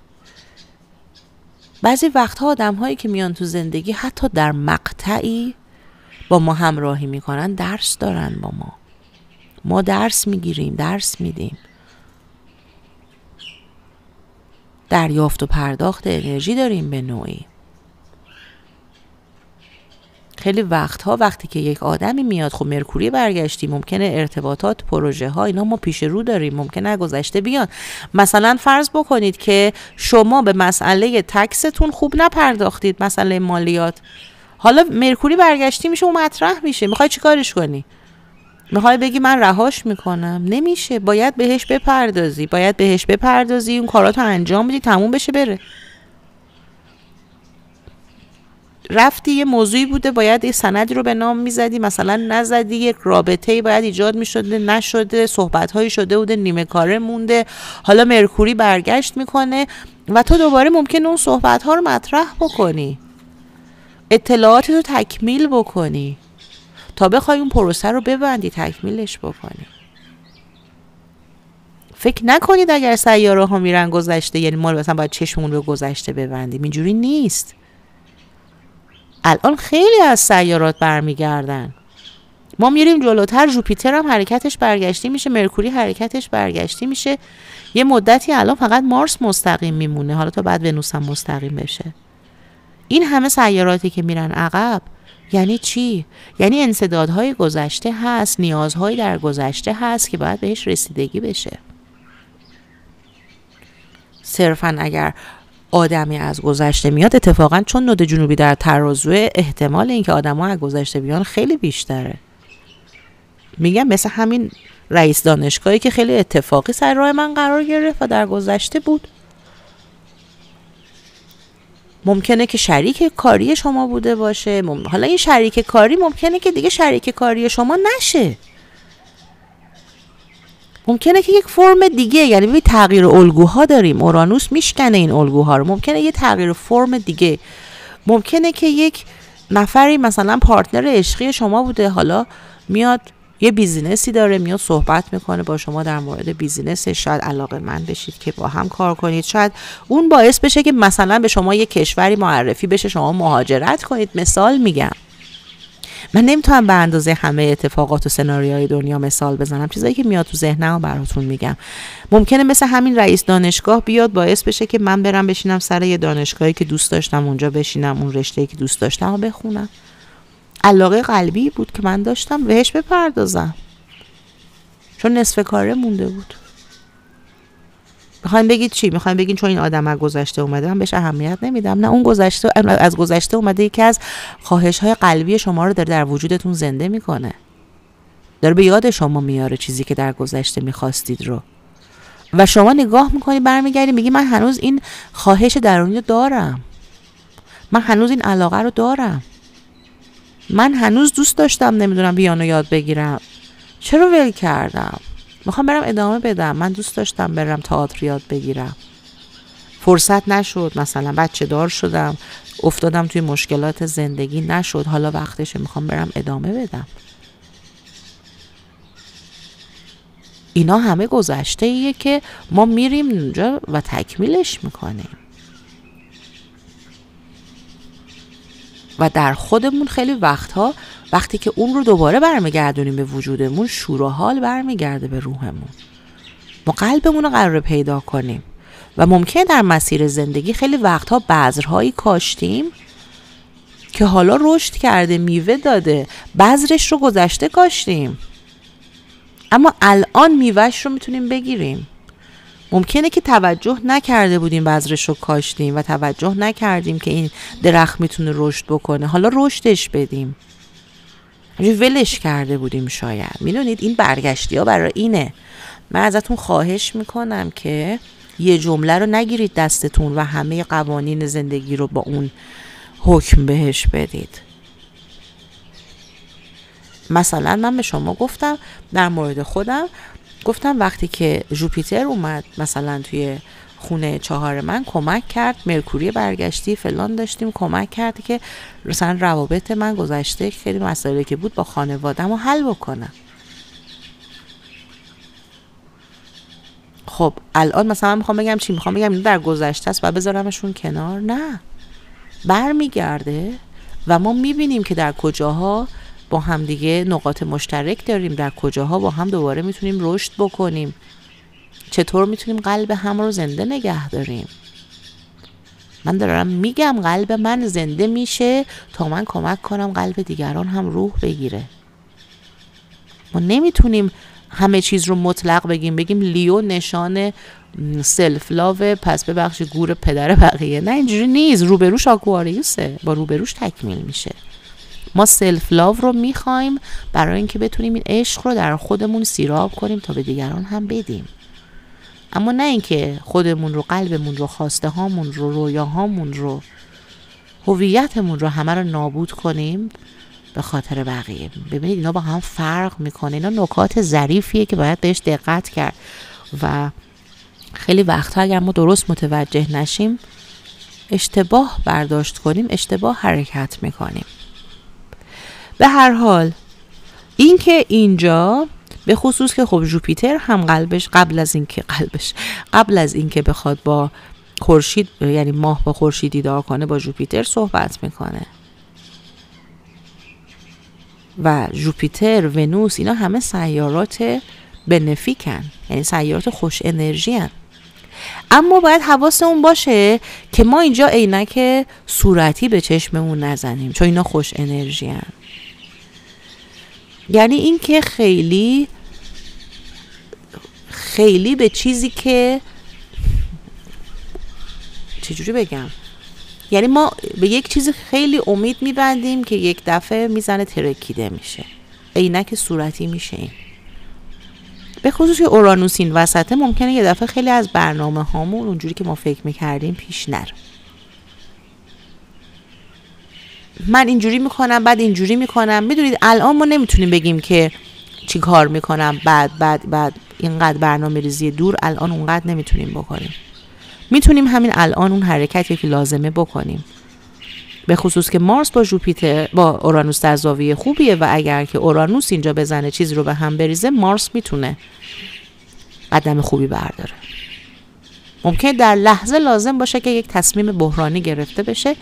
بعضی وقتها آدم هایی که میان تو زندگی حتی در مقطعی با ما همراهی میکنن درس دارن با ما درس میگیریم، درس میدیم. دریافت و پرداخت انرژی داریم به نوعی. خیلی وقتها وقتی که یک آدمی میاد، خب مرکوری برگشتی، ممکنه ارتباطات، پروژه ها اینا ما پیش رو داریم، ممکنه گذشته بیان. مثلا فرض بکنید که شما به مسئله تکستون خوب نپرداختید، مسئله مالیات، حالا مرکوری برگشتی میشه، اون مطرح میشه، میخوای چیکارش کنی؟ میخوای بگی من رهاش میکنم؟ نمیشه، باید بهش بپردازی، اون کاراتو انجام بدی، تموم بشه بره. رفتی یه موضوعی بوده باید یه سندی رو به نام میزدی، مثلا نزدی، یک رابطه‌ای باید ایجاد میشده نشده، صحبت‌هایی شده بوده نیمه کاره مونده، حالا مرکوری برگشت میکنه و تو دوباره ممکنه اون صحبت‌ها رو مطرح بکنی، اطلاعات رو تکمیل بکنی تا بخوای اون پروسه رو ببندی، تکمیلش بکنی. فکر نکنید اگر سیاره ها میرن گذشته یعنی ما مثلا باید چشممون رو گذشته ببندیم، اینجوری نیست. الان خیلی از سیارات برمیگردن، ما میریم جلوتر، جوپیتر هم حرکتش برگشتی میشه، مرکوری حرکتش برگشتی میشه، یه مدتی الان فقط مارس مستقیم میمونه، حالا تا بعد ونوس هم مستقیم بشه. این همه سیاراتی که میرن عقب یعنی چی؟ یعنی انسدادهای گذشته هست، نیازهای در گذشته هست که باید بهش رسیدگی بشه. صرفاً اگر آدمی از گذشته میاد، اتفاقا چون نود جنوبی در ترازو، احتمال اینکه آدم‌ها از گذشته بیان خیلی بیشتره. میگم مثل همین رئیس دانشگاهی که خیلی اتفاقی سر راه من قرار گرفت و در گذشته بود. ممکنه که شریک کاری شما بوده باشه، حالا این شریک کاری ممکنه که دیگه شریک کاری شما نشه، ممکنه که یک فرم دیگه، یعنی ببین تغییر الگوها داریم، اورانوس میشکنه این الگوها رو، ممکنه یه تغییر فرم دیگه، ممکنه که یک نفری مثلا پارتنر عشقی شما بوده، حالا میاد یه بیزینسی داره، میاد صحبت میکنه با شما در مورد بیزینسش، شاید علاقه‌مند بشید که با هم کار کنید، شاید اون باعث بشه که مثلا به شما یه کشوری معرفی بشه، شما مهاجرت کنید. مثال میگم، من نمیتونم به اندازه همه اتفاقات و سناریوهای دنیا مثال بزنم، چیزایی که میاد تو ذهنم براتون میگم. ممکنه مثل همین رئیس دانشگاه بیاد باعث بشه که من برم بشینم سر یه دانشگاهی که دوست داشتم اونجا بشینم، اون رشته‌ای که دوست داشتم رو بخونم، علاقه قلبی بود که من داشتم بهش بپردازم، چون نصف کاره مونده بود. میخواین بگید چی؟ میخواین بگید چون این آدم از گذشته اومده من بهش اهمیت نمیدم؟ نه، اون گذشته از گذشته اومده، یکی از خواهش‌های قلبی شما رو داره در وجودتون زنده میکنه، داره به یاد شما میاره چیزی که در گذشته میخواستید رو، و شما نگاه میکنی برمیگردی میگی من هنوز این خواهش درونی رو دارم، من هنوز این علاقه رو دارم، من هنوز دوست داشتم نمیدونم پیانو یاد بگیرم، چرا ول کردم؟ میخوام برم ادامه بدم، من دوست داشتم برم تئاتر یاد بگیرم. فرصت نشد، مثلا بچه دار شدم، افتادم توی مشکلات زندگی، نشد، حالا وقتشه، میخوام برم ادامه بدم. اینا همه گذشته ایه که ما میریم اونجا و تکمیلش میکنیم. و در خودمون خیلی وقتها وقتی که اون رو دوباره برمیگردونیم به وجودمون، شور و حال برمیگرده به روحمون. ما قلبمون رو قراره پیدا کنیم و ممکنه در مسیر زندگی خیلی وقتها بذرهایی کاشتیم که حالا رشد کرده، میوه داده. بذرش رو گذشته کاشتیم، اما الان میوهش رو میتونیم بگیریم. ممکنه که توجه نکرده بودیم بذرش رو کاشتیم و توجه نکردیم که این درخت میتونه رشد بکنه، حالا رشدش بدیم. ولش کرده بودیم شاید. میدونید این برگشتی ها برای اینه. من ازتون خواهش میکنم که یه جمله رو نگیرید دستتون و همه قوانین زندگی رو با اون حکم بهش بدید. مثلا من به شما گفتم در مورد خودم، گفتم وقتی که ژوپیتر اومد مثلا توی خونه 4 من کمک کرد، مرکوری برگشتی فلان داشتیم، کمک کرد که مثلا روابط من گذشته خیلی مسائلی که بود با خانواده‌مو حل بکنم. خب الان مثلا میخوام بگم چی؟ میخوام بگم این در گذشته است و بذارمشون کنار؟ نه، برمیگرده و ما میبینیم که در کجاها با هم دیگه نقاط مشترک داریم، در کجاها با هم دوباره میتونیم رشد بکنیم، چطور میتونیم قلب هم رو زنده نگه داریم. من دارم میگم قلب من زنده میشه تا من کمک کنم قلب دیگران هم روح بگیره. ما نمیتونیم همه چیز رو مطلق بگیم لیو نشان سلف لاو، پس ببخشید گور پدر بقیه. نه، اینجوری نیست. روبروش آکواریوسه، با روبروش تکمیل میشه. ما سلف لاو رو میخوایم برای اینکه بتونیم این عشق رو در خودمون سیراب کنیم تا به دیگران هم بدیم، اما نه اینکه خودمون رو، قلبمون رو، خواسته هامون رو، رویاهامون رو، هویتمون رو همه رو نابود کنیم به خاطر بقیه. ببینید اینا با هم فرق میکنه. اینا نکات ظریفیه که باید بهش دقت کرد و خیلی وقتها اگر ما درست متوجه نشیم، اشتباه برداشت کنیم، اشتباه حرکت میکنیم. به هر حال این که اینجا به خصوص که خب ژوپیتر هم قلبش قبل از اینکه بخواد با خورشید، یعنی ماه با خورشید دیدار کنه، با ژوپیتر صحبت میکنه و ژوپیتر، ونوس، اینا همه سیارات بنفیکن، یعنی سیارات خوش انرژی هن. اما باید حواسمون باشه که ما اینجا عینک صورتی به چشممون نزنیم، چون اینا خوش انرژی هن. یعنی این که خیلی به چیزی که چجوری بگم، یعنی ما به یک چیزی خیلی امید میبندیم که یک دفعه میزنه ترکیده میشه، عینک صورتی میشه. این به خصوص که اورانوس این وسطه ممکنه یه دفعه خیلی از برنامه هامون اونجوری که ما فکر میکردیم پیش نره. من اینجوری میکنم، بعد اینجوری میکنم. میدونید الان ما نمیتونیم بگیم که چی کار میکنم بعد اینقدر برنامه ریزی دور الان اونقدر نمیتونیم بکنیم. میتونیم همین الان اون حرکتی که لازمه بکنیم، به خصوص که مارس با ژوپیتر با اورانوس در زاویه خوبیه و اگر که اورانوس اینجا بزنه چیز رو به هم بریزه، مارس میتونه قدم خوبی برداره. ممکنه در لحظه لازم باشه که یک تصمیم بحرانی گرفته بشه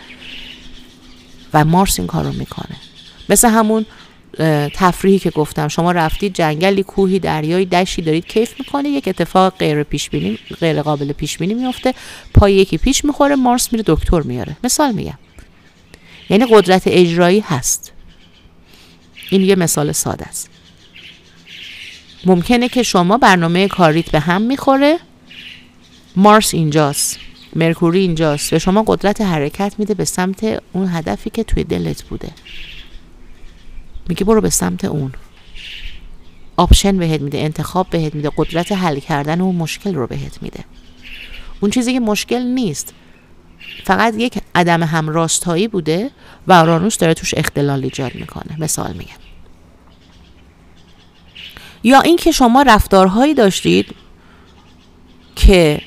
و مارس این کار رو میکنه. مثل همون تفریحی که گفتم، شما رفتید جنگلی، کوهی، دریایی، دشتی، دارید کیف میکنید، یک اتفاق غیر قابل پیش بینی میفته، پای یکی پیش میخوره، مارس میره دکتر میاره. مثال میگم، یعنی قدرت اجرایی هست. این یه مثال ساده است. ممکنه که شما برنامه کاریت به هم میخوره، مارس اینجاست، مرکوری اینجاست، به شما قدرت حرکت میده به سمت اون هدفی که توی دلت بوده. میگه برو به سمت اون. آپشن بهت میده، انتخاب بهت میده، قدرت حل کردن اون مشکل رو بهت میده. اون چیزی که مشکل نیست، فقط یک عدم همراستایی بوده و اورانوس داره توش اختلال ایجاد میکنه. مثال میگم. یا این که شما رفتارهایی داشتید که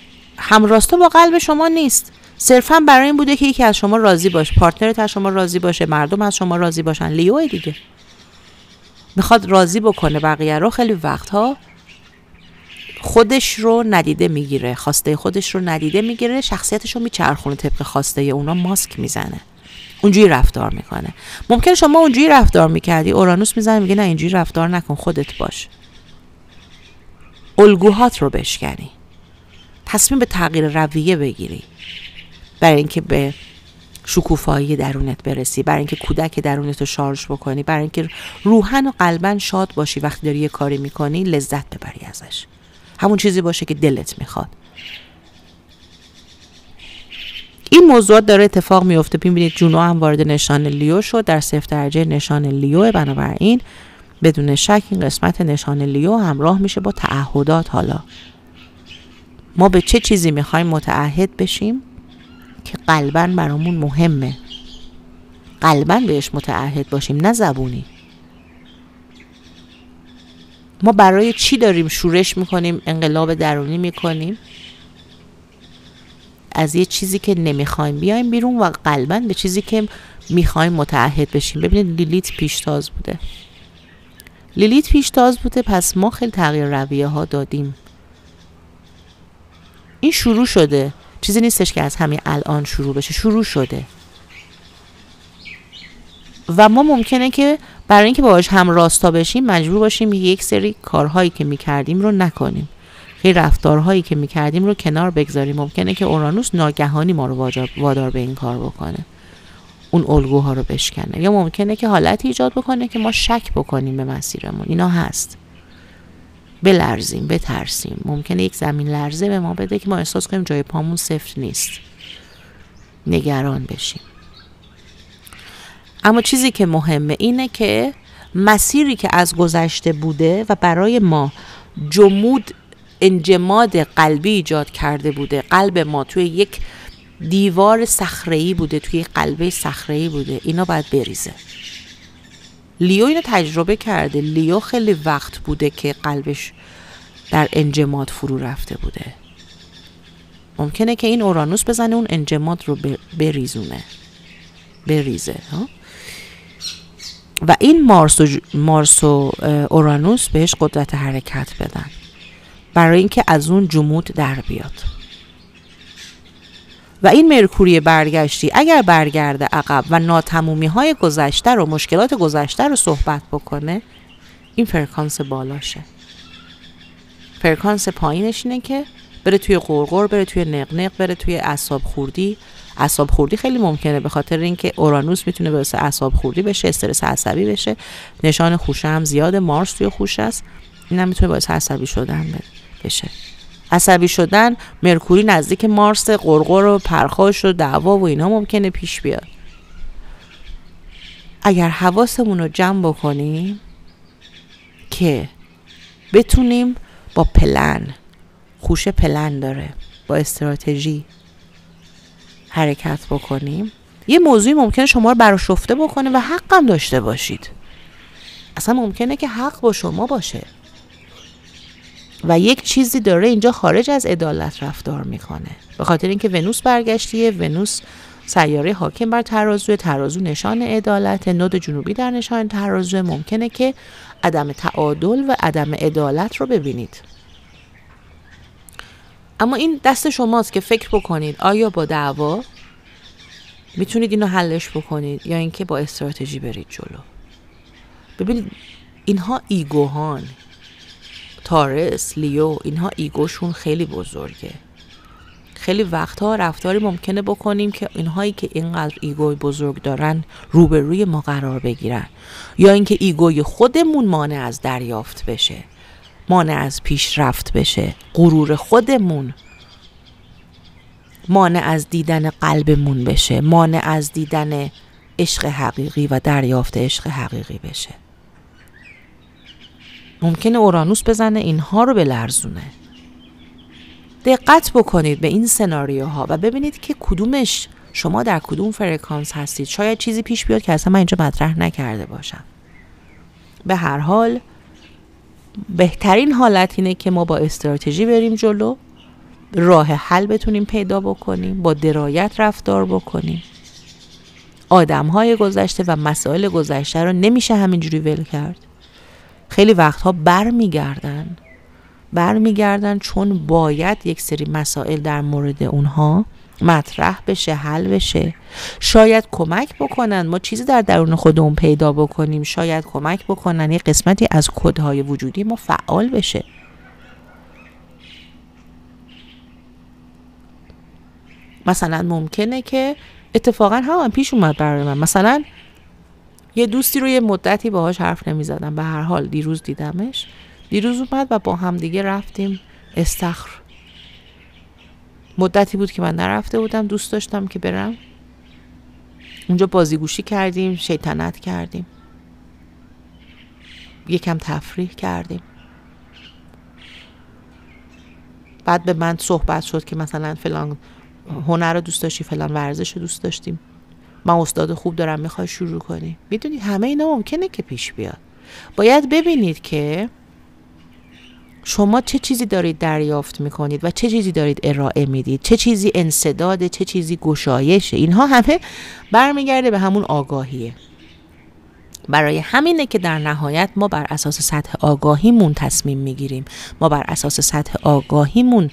همراستا با قلب شما نیست، صرفا برای این بوده که یکی از شما راضی باشه، پارتنرت از شما راضی باشه، مردم از شما راضی باشن. لیو دیگه میخواد راضی بکنه بقیه رو. خیلی وقتها خودش رو ندیده میگیره، خواسته خودش رو ندیده میگیره، شخصیتش رو میچرخونه طبق خواسته اونا، ماسک میزنه، اونجوری رفتار میکنه. ممکن شما اونجوری رفتار میکردی، اورانوس میزنه میگه نه اینجوری رفتار نکن، خودت باش، الگوهات رو بشکنی، تصمیم به تغییر رویه بگیری برای اینکه به شکوفایی درونت برسی، برای اینکه کودک درونت رو شارژ بکنی، برای اینکه روحن و قلبن شاد باشی وقتی داری یه کاری میکنی، لذت ببری ازش، همون چیزی باشه که دلت میخواد. این موضوعات داره اتفاق میفته. ببینید جونو هم وارد نشان لیو شد، در 0 درجه نشان لیو. بنابراین بدون شک این قسمت نشان لیو همراه میشه با تعهدات. حالا ما به چه چیزی میخوایم متعهد بشیم که قلباً برامون مهمه، قلباً بهش متعهد باشیم، نه زبونی. ما برای چی داریم شورش میکنیم، انقلاب درونی میکنیم؟ از یه چیزی که نمیخوایم بیایم بیرون و قلباً به چیزی که میخوایم متعهد بشیم. ببینید لیلیت پیشتاز بوده، لیلیت پیشتاز بوده، پس ما خیلی تغییر رویه ها دادیم. این شروع شده، چیزی نیستش که از همین الان شروع بشه، شروع شده و ما ممکنه که برای اینکه باهاش هم راستا بشیم مجبور باشیم یک سری کارهایی که میکردیم رو نکنیم، خیلی رفتارهایی که میکردیم رو کنار بگذاریم. ممکنه که اورانوس ناگهانی ما رو وادار به این کار بکنه، اون الگوها رو بشکنه، یا ممکنه که حالتی ایجاد بکنه که ما شک بکنیم به مسیرمون. اینا هست، بلرزیم، بترسیم، ممکنه یک زمین لرزه به ما بده که ما احساس کنیم جای پامون صفر نیست، نگران بشیم. اما چیزی که مهمه اینه که مسیری که از گذشته بوده و برای ما جمود، انجماد قلبی ایجاد کرده بوده، قلب ما توی یک دیوار صخره‌ای بوده، توی یک قلبه صخره‌ای بوده، اینا باید بریزه. لیو اینو تجربه کرده. لیو خیلی وقت بوده که قلبش در انجماد فرو رفته بوده. ممکنه که این اورانوس بزنه اون انجماد رو بریزه و این مارس و اورانوس بهش قدرت حرکت بدن برای اینکه از اون جمود در بیاد. و این مرکوری برگشتی اگر برگرده عقب و ناتمومی های گذشته رو، مشکلات گذشته رو صحبت بکنه، این فرکانس بالاشه. فرکانس پایینش اینه که بره توی قرقر، بره توی نقنق، بره توی اعصاب خوردی. اعصاب خوردی خیلی ممکنه به خاطر اینکه اورانوس میتونه باعث اعصاب خوردی بشه، استرس عصبی بشه. نشان خوشه هم زیاده، مارس توی خوشه است، اینم میتونه باعث عصبی شدن بشه. عصبی شدن، مرکوری نزدیک مارس، قرقر و پرخاش و دعوا و اینا ممکنه پیش بیاد. اگر حواسمون رو جمع بکنیم که بتونیم با پلن، خوشه پلن داره، با استراتژی حرکت بکنیم، یه موضوعی ممکنه شما رو برآشفته بکنه و حقم داشته باشید. اصلا ممکنه که حق با شما باشه و یک چیزی داره اینجا خارج از عدالت رفتار میکنه، به خاطر اینکه ونوس برگشتیه. ونوس سیاره حاکم بر ترازو، ترازو نشان عدالت، نود جنوبی در نشان ترازو. ممکنه که عدم تعادل و عدم عدالت رو ببینید، اما این دست شماست که فکر بکنید آیا با دعوا میتونید اینو حلش بکنید یا اینکه با استراتژی برید جلو. ببینید اینها ایگوهان، تارس، لیو، اینها ایگوشون خیلی بزرگه. خیلی وقتها رفتاری ممکنه بکنیم که اینهایی که اینقدر ایگوی بزرگ دارن روبروی ما قرار بگیرن، یا اینکه ایگوی خودمون مانع از دریافت بشه، مانع از پیشرفت بشه، غرور خودمون مانع از دیدن قلبمون بشه، مانع از دیدن عشق حقیقی و دریافت عشق حقیقی بشه. ممکنه اورانوس بزنه اینها رو بلرزونه. دقت بکنید به این سناریوها و ببینید که کدومش شما در کدوم فرکانس هستید. شاید چیزی پیش بیاد که اصلا من اینجا مطرح نکرده باشم. به هر حال بهترین حالت اینه که ما با استراتژی بریم جلو راه حل بتونیم پیدا بکنیم، با درایت رفتار بکنیم. آدم‌های گذشته و مسائل گذشته رو نمیشه همینجوری ول کرد. خیلی وقتها برمیگردن چون باید یک سری مسائل در مورد اونها مطرح بشه، حل بشه. شاید کمک بکنن ما چیزی در درون خودمون پیدا بکنیم، شاید کمک بکنن یک قسمتی از کدهای وجودی ما فعال بشه. مثلا ممکنه که اتفاقا هم پیش اومد برای من، مثلا یه دوستی رو یه مدتی باهاش حرف نمیزدم، به هر حال دیروز دیدمش، دیروز اومد و با هم دیگه رفتیم استخر. مدتی بود که من نرفته بودم، دوست داشتم که برم اونجا. بازیگوشی کردیم، شیطنت کردیم، یکم تفریح کردیم. بعد به من صحبت شد که مثلا فلان هنر رو دوست داشتی، فلان ورزش رو دوست داشتیم، من استاد خوب دارم، میخوای شروع کنی. میدونید همه اینا ممکنه که پیش بیاد. باید ببینید که شما چه چیزی دارید دریافت میکنید و چه چیزی دارید ارائه میدید، چه چیزی انسداده، چه چیزی گشایشه. اینها همه برمیگرده به همون آگاهیه. برای همینه که در نهایت ما بر اساس سطح آگاهیمون تصمیم میگیریم، ما بر اساس سطح آگاهیمون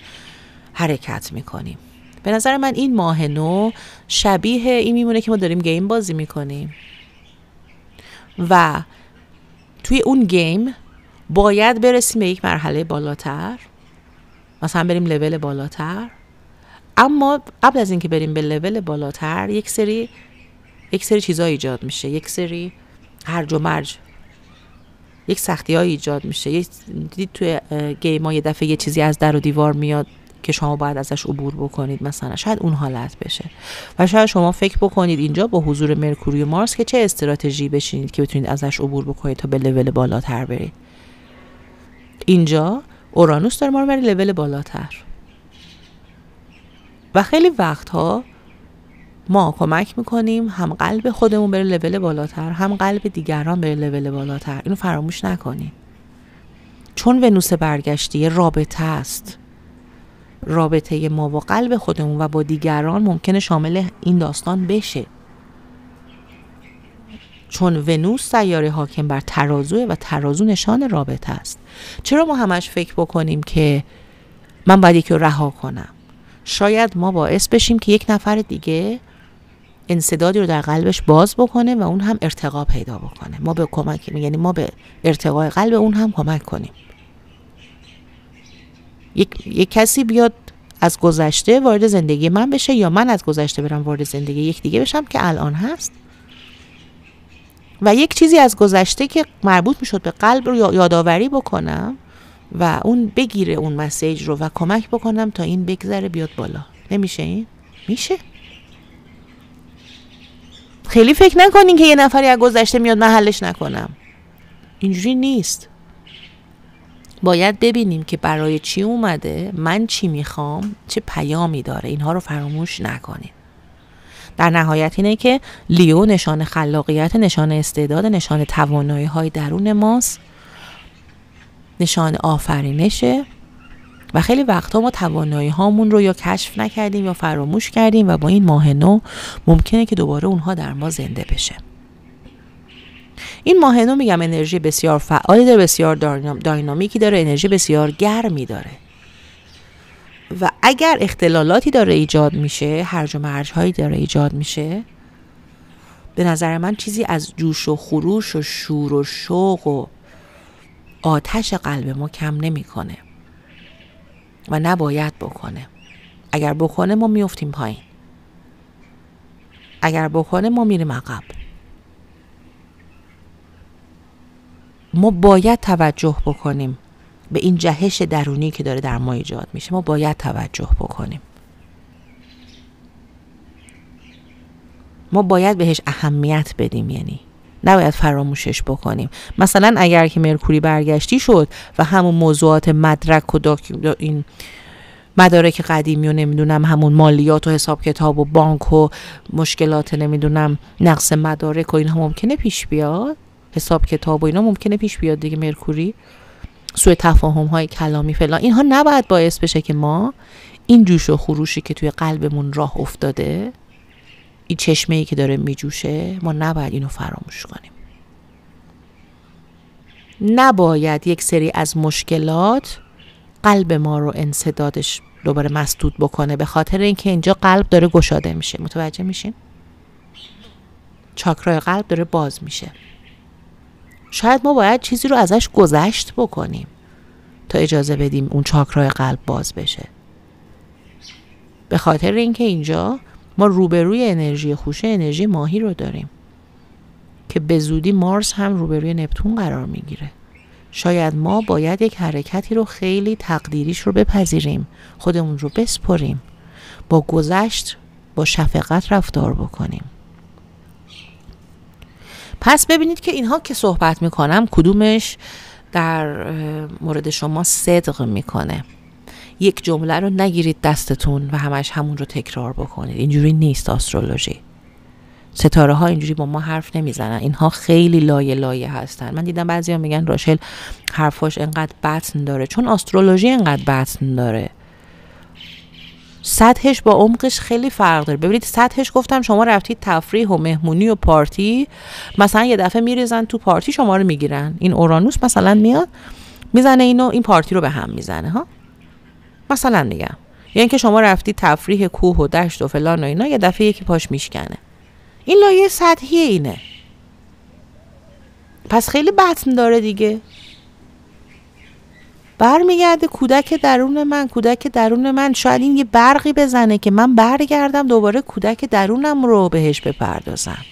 حرکت میکنیم. به نظر من این ماه نو شبیه این میمونه که ما داریم گیم بازی میکنیم و توی اون گیم باید برسیم به یک مرحله بالاتر، مثلا بریم لول بالاتر. اما قبل از اینکه بریم به لول بالاتر یک سری چیزا ایجاد میشه، یک سری هرج و مرج، یک سختی‌ها ایجاد میشه. دیدید توی گیم‌ها یه دفعه یه چیزی از در و دیوار میاد که شما باید ازش عبور بکنید، مثلا شاید اون حالت بشه و شاید شما فکر بکنید اینجا با حضور مرکوری و مارس که چه استراتژی بشینید که بتونید ازش عبور بکنید تا به لول بالاتر برید. اینجا اورانوس داره ما رو بره لول بالاتر و خیلی وقتها ما کمک میکنیم هم قلب خودمون بره لول بالاتر، هم قلب دیگران بره لول بالاتر. اینو فراموش نکنید، چون ونوس برگشتی رابطه است. رابطه ما با قلب خودمون و با دیگران ممکنه شامل این داستان بشه، چون ونوس سیاره حاکم بر ترازوه و ترازو نشان رابطه است. چرا ما همش فکر بکنیم که من باید یکی رو رها کنم؟ شاید ما باعث بشیم که یک نفر دیگه انسدادی رو در قلبش باز بکنه و اون هم ارتقا پیدا بکنه. ما به کمک، یعنی ما به ارتقای قلب اون هم کمک کنیم. یک کسی بیاد از گذشته وارد زندگی من بشه یا من از گذشته برم وارد زندگی یک دیگه بشم که الان هست و یک چیزی از گذشته که مربوط میشد به قلب رو یادآوری بکنم و اون بگیره اون مسیج رو و کمک بکنم تا این بگذره بیاد بالا. نمیشه این؟ میشه. خیلی فکر نکنین که یه نفری از گذشته میاد من حلش نکنم. اینجوری نیست. باید ببینیم که برای چی اومده، من چی میخوام، چه پیامی داره. اینها رو فراموش نکنین. در نهایت اینه که لیو نشان خلاقیت، نشان استعداد، نشان توانایی های درون ماست، نشان آفرینشه و خیلی وقتا ما توانایی هامون رو یا کشف نکردیم یا فراموش کردیم و با این ماه نو ممکنه که دوباره اونها در ما زنده بشه. این ماه نو میگم انرژی بسیار فعالی داره، بسیار داینامیکی داره، انرژی بسیار گرمی داره و اگر اختلالاتی داره ایجاد میشه، هرج و مرج هایی داره ایجاد میشه، به نظر من چیزی از جوش و خروش و شور و شوق و آتش قلب ما کم نمیکنه و نباید بکنه. اگر بکنه ما میافتیم پایین، اگر بکنه ما میریم عقب. ما باید توجه بکنیم به این جهش درونی که داره در ما ایجاد میشه. ما باید توجه بکنیم، ما باید بهش اهمیت بدیم، یعنی نباید فراموشش بکنیم. مثلا اگر که مرکوری برگشتی شد و همون موضوعات مدرک و این مدارک قدیمی و نمیدونم همون مالیات و حساب کتاب و بانک و مشکلات نمیدونم نقص مدارک و اینها ممکنه پیش بیاد، حساب کتاب و اینا ممکنه پیش بیاد دیگه، مرکوری، سوء تفاهم های کلامی فلان، اینها نباید باعث بشه که ما این جوش و خروشی که توی قلبمون راه افتاده، این چشمه‌ای که داره میجوشه، ما نباید اینو فراموش کنیم. نباید یک سری از مشکلات قلب ما رو انسدادش دوباره مسدود بکنه، به خاطر اینکه اینجا قلب داره گشاده میشه. متوجه میشین؟ چاکرای قلب داره باز میشه. شاید ما باید چیزی رو ازش گذشت بکنیم تا اجازه بدیم اون چاکرای قلب باز بشه. به خاطر اینکه اینجا ما روبروی انرژی خوشه انرژی ماهی رو داریم که به زودی مارس هم روبروی نپتون قرار میگیره. شاید ما باید یک حرکتی رو خیلی تقدیریش رو بپذیریم، خودمون رو بسپریم، با گذشت با شفقت رفتار بکنیم. پس ببینید که اینها که صحبت میکنم کدومش در مورد شما صدق میکنه. یک جمله رو نگیرید دستتون و همش همون رو تکرار بکنید. اینجوری نیست آسترولوژی. ستاره ها اینجوری با ما حرف نمیزنن. اینها خیلی لایه لایه هستن. من دیدم بعضیا میگن راشل حرفاش انقدر بطن داره، چون آسترولوژی انقدر بطن داره. سطحش با عمقش خیلی فرق داره. ببینید سطحش گفتم شما رفتید تفریح و مهمونی و پارتی، مثلا یه دفعه میریزن تو پارتی شما رو میگیرن. این اورانوس مثلا میاد میزنه این پارتی رو به هم میزنه ها. مثلا میگم یعنی که شما رفتید تفریح کوه و دشت و فلان و اینا، یه دفعه یکی پاش میشکنه. این لایه سطحی اینه. پس خیلی بطن داره دیگه. برمیگرده کودک درون من شاید این یه برقی بزنه که من برگردم دوباره کودک درونم رو بهش بپردازم.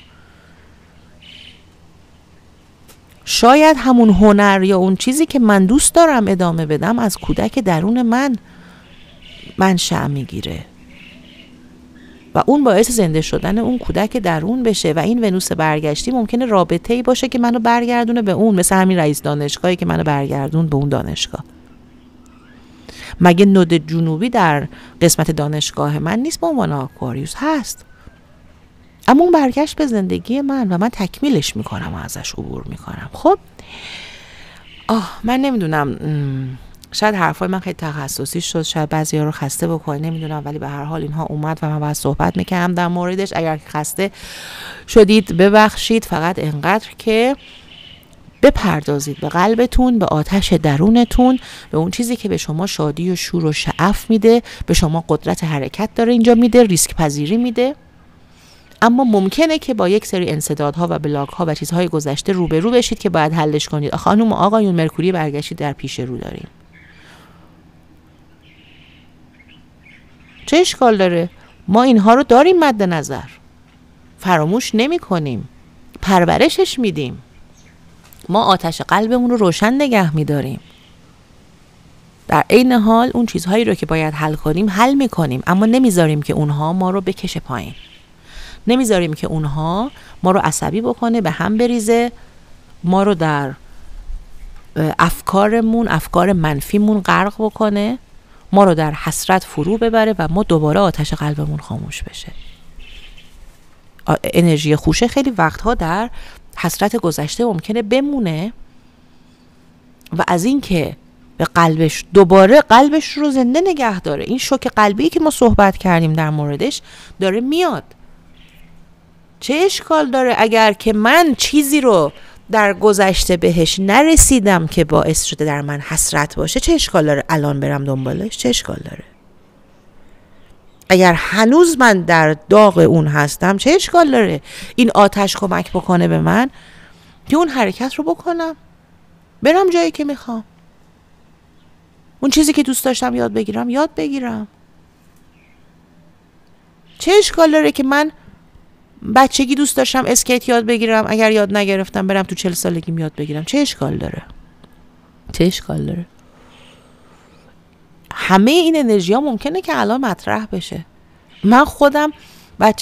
شاید همون هنر یا اون چیزی که من دوست دارم ادامه بدم از کودک درون من منشأ میگیره و اون باعث زنده شدن اون کودک درون بشه و این ونوس برگشتی ممکنه رابطه‌ای باشه که منو برگردونه به اون، مثل همین رئیس دانشگاهی که منو برگردون به اون دانشگاه. مگه نود جنوبی در قسمت دانشگاه من نیست به عنوان آکواریوس؟ هست، اما اون برگشت به زندگی من و من تکمیلش میکنم و ازش عبور میکنم. خب من نمیدونم، شاید حرفای من خیلی تخصصی شد، شاید بعضی‌ها رو خسته بکنه، نمیدونم، ولی به هر حال اینها اومد و من باید صحبت میکنم در موردش. اگر خسته شدید ببخشید، فقط انقدر که بپردازید به قلبتون، به آتش درونتون، به اون چیزی که به شما شادی و شور و شعف میده، به شما قدرت حرکت داره اینجا میده، ریسک پذیری میده. اما ممکنه که با یک سری انسدادها و بلاک‌ها و چیزهای گذشته روبرو بشید که باید حلش کنید. خانم و آقایون، مرکوری برگشتی در پیش رو داریم. چه اشکال داره؟ ما اینها رو داریم مد نظر، فراموش نمی کنیم، پرورشش میدیم. ما آتش قلبمون رو روشن نگه میداریم. در عین حال اون چیزهایی رو که باید حل کنیم حل میکنیم، اما نمیذاریم که اونها ما رو بکشه پایین. نمیذاریم که اونها ما رو عصبی بکنه، به هم بریزه، ما رو در افکار منفیمون غرق بکنه، ما رو در حسرت فرو ببره و ما دوباره آتش قلبمون خاموش بشه. انرژی خوشه خیلی وقتها در حسرت گذشته ممکنه بمونه و از این که به قلبش دوباره قلبش رو زنده نگه داره. این شوک قلبی که ما صحبت کردیم در موردش داره میاد. چه اشکال داره اگر که من چیزی رو در گذشته بهش نرسیدم که باعث شده در من حسرت باشه؟ چه اشکال داره الان برم دنبالش؟ چه اشکال داره؟ اگر هنوز من در داغ اون هستم، چه اشکال داره این آتش کمک بکنه به من که اون حرکت رو بکنم، برم جایی که میخوام، اون چیزی که دوست داشتم یاد بگیرم. چه اشکال داره که من بچگی دوست داشتم اسکیت یاد بگیرم، اگر یاد نگرفتم برم تو 40 سالگیم یاد بگیرم؟ چه اشکال داره؟ همه این انرژی ها ممکنه که الان مطرح بشه. من خودم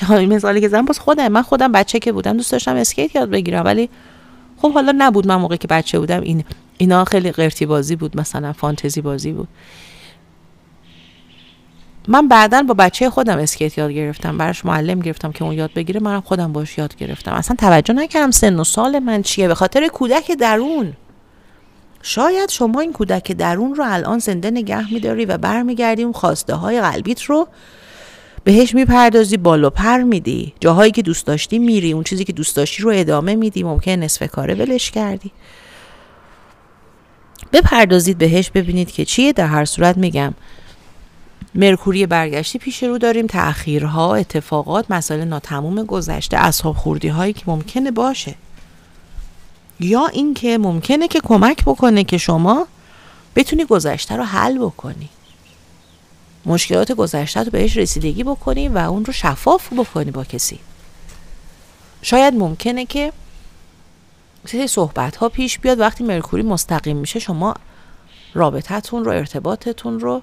مثالی که زدم باز خودم، من خودم بچه که بودم دوست داشتم اسکیت یاد بگیرم، ولی خب حالا نبود. من موقعی که بچه بودم اینا خیلی قرتی بازی بود، مثلا فانتزی بازی بود. من بعداً با بچه خودم اسکیت یاد گرفتم، براش معلم گرفتم که اون یاد بگیره، منم خودم باش یاد گرفتم. اصلا توجه نکردم سن و سال من چیه، به خاطر کودک درون. شاید شما این کودک درون رو الان زنده نگه میداری و برمیگردی اون خواسته های قلبیت رو بهش میپردازی، بالا پر میدی، جاهایی که دوست داشتی میری، اون چیزی که دوست داشتی رو ادامه میدی، ممکن نصف کاره ولش کردی. بپردازید بهش ببینید که چیه. در هر صورت میگم مرکوری برگشتی پیش رو داریم، تأخیرها، اتفاقات، مسائل ناتموم گذشته، اعصاب خوردی هایی که ممکنه باشه، یا این که ممکنه که کمک بکنه که شما بتونی گذشته رو حل بکنی، مشکلات گذشته رو بهش رسیدگی بکنی و اون رو شفاف بکنی با کسی. شاید ممکنه که سری صحبت ها پیش بیاد وقتی مرکوری مستقیم میشه، شما رابطتون رو، ارتباطتون رو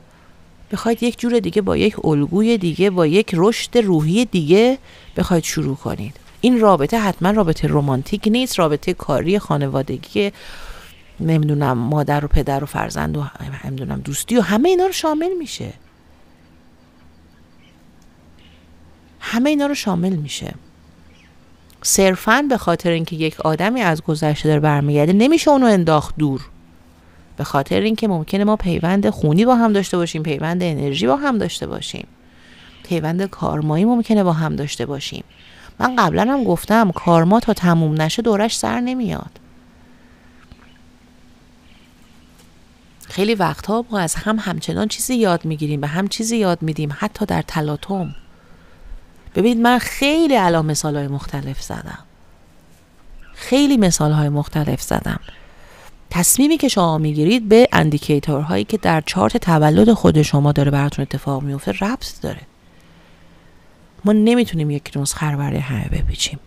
بخواید یک جور دیگه، با یک الگوی دیگه، با یک رشد روحی دیگه بخواید شروع کنید. این رابطه حتما رابطه رمانتیک نیست، رابطه کاری، خانوادگی، نمیدونم مادر و پدر و فرزند و نمیدونم دوستی و همه اینا رو شامل میشه. همه اینا رو شامل میشه. صرفاً به خاطر اینکه یک آدمی از گذشته داره برمیگرده نمیشه اونو انداخت دور. به خاطر اینکه ممکنه ما پیوند خونی با هم داشته باشیم، پیوند انرژی با هم داشته باشیم، پیوند کارمایی ممکنه با هم داشته باشیم. من قبلا هم گفتم کارما تا تموم نشه دورش سر نمیاد. خیلی وقتها ما از همچنان چیزی یاد میگیریم، به هم چیزی یاد میدیم، حتی در تلاطم. ببینید من خیلی الان مثالهای مختلف زدم. تصمیمی که شما میگیرید به اندیکیتورهایی که در چارت تولد خود شما داره براتون اتفاق میفته ربط داره. ما نمیتونیم یک نسخه رو برای همه بپیچیم.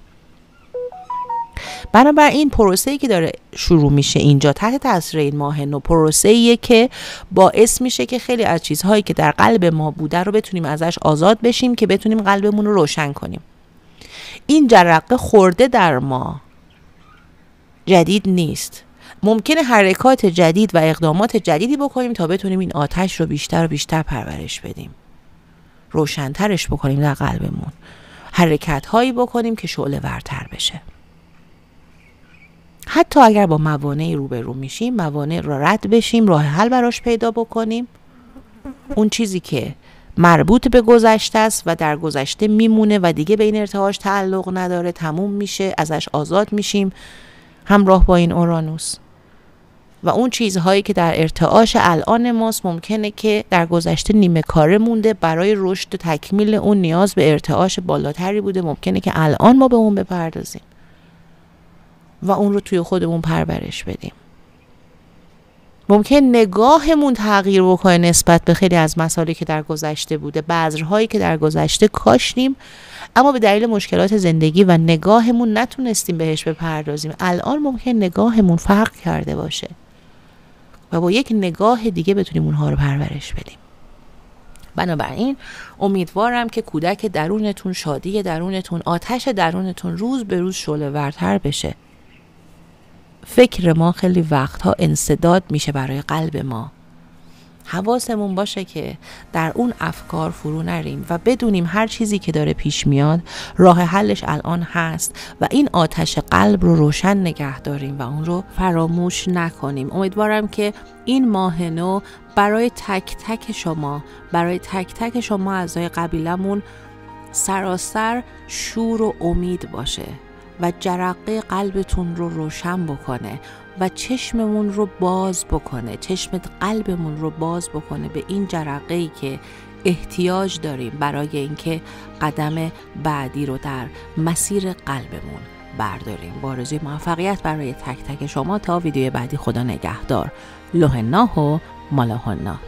بنابراین پروسه‌ای که داره شروع میشه اینجا تحت تاثیر این ماه نو، پروسه‌ایه که باعث میشه که خیلی از چیزهایی که در قلب ما بوده رو بتونیم ازش آزاد بشیم که بتونیم قلبمون رو روشن کنیم. این جرقه خورده در ما، جدید نیست. ممکنه حرکات جدید و اقدامات جدیدی بکنیم تا بتونیم این آتش رو بیشتر و بیشتر پرورش بدیم، روشن‌ترش بکنیم در قلبمون، حرکت‌هایی بکنیم که شعله ورتر بشه. حتی اگر با موانعی روبرو میشیم، موانع را رد بشیم، راه حل براش پیدا بکنیم. اون چیزی که مربوط به گذشته است و در گذشته میمونه و دیگه به این ارتعاش تعلق نداره، تموم میشه، ازش آزاد میشیم همراه با این اورانوس. و اون چیزهایی که در ارتعاش الان ماست ممکنه که در گذشته نیمه کاره مونده، برای رشد و تکمیل اون نیاز به ارتعاش بالاتری بوده، ممکنه که الان ما به اون بپردازیم و اون رو توی خودمون پرورش بدیم. ممکن نگاهمون تغییر بکنه نسبت به خیلی از مسائلی که در گذشته بوده، بذرهایی که در گذشته کاشتیم اما به دلیل مشکلات زندگی و نگاهمون نتونستیم بهش بپردازیم. الان ممکن نگاهمون فرق کرده باشه و با یک نگاه دیگه بتونیم اونها رو پرورش بدیم. بنابراین امیدوارم که کودک درونتون، شادی درونتون، آتش درونتون روز به روز شعله ورتر بشه. فکر ما خیلی وقتها انسداد میشه برای قلب ما. حواسمون باشه که در اون افکار فرو نریم و بدونیم هر چیزی که داره پیش میاد راه حلش الان هست و این آتش قلب رو روشن نگه داریم و اون رو فراموش نکنیم. امیدوارم که این ماه نو برای تک تک شما اعضای قبیلمون سراسر شور و امید باشه و جرقه قلبتون رو روشن بکنه و چشممون رو باز بکنه، چشم قلبمون رو باز بکنه به این جرقه‌ای که احتیاج داریم برای اینکه قدم بعدی رو در مسیر قلبمون برداریم. با آرزوی موفقیت برای تک تک شما تا ویدیو بعدی. خدا نگهدار. لوهنا و مالاهنا.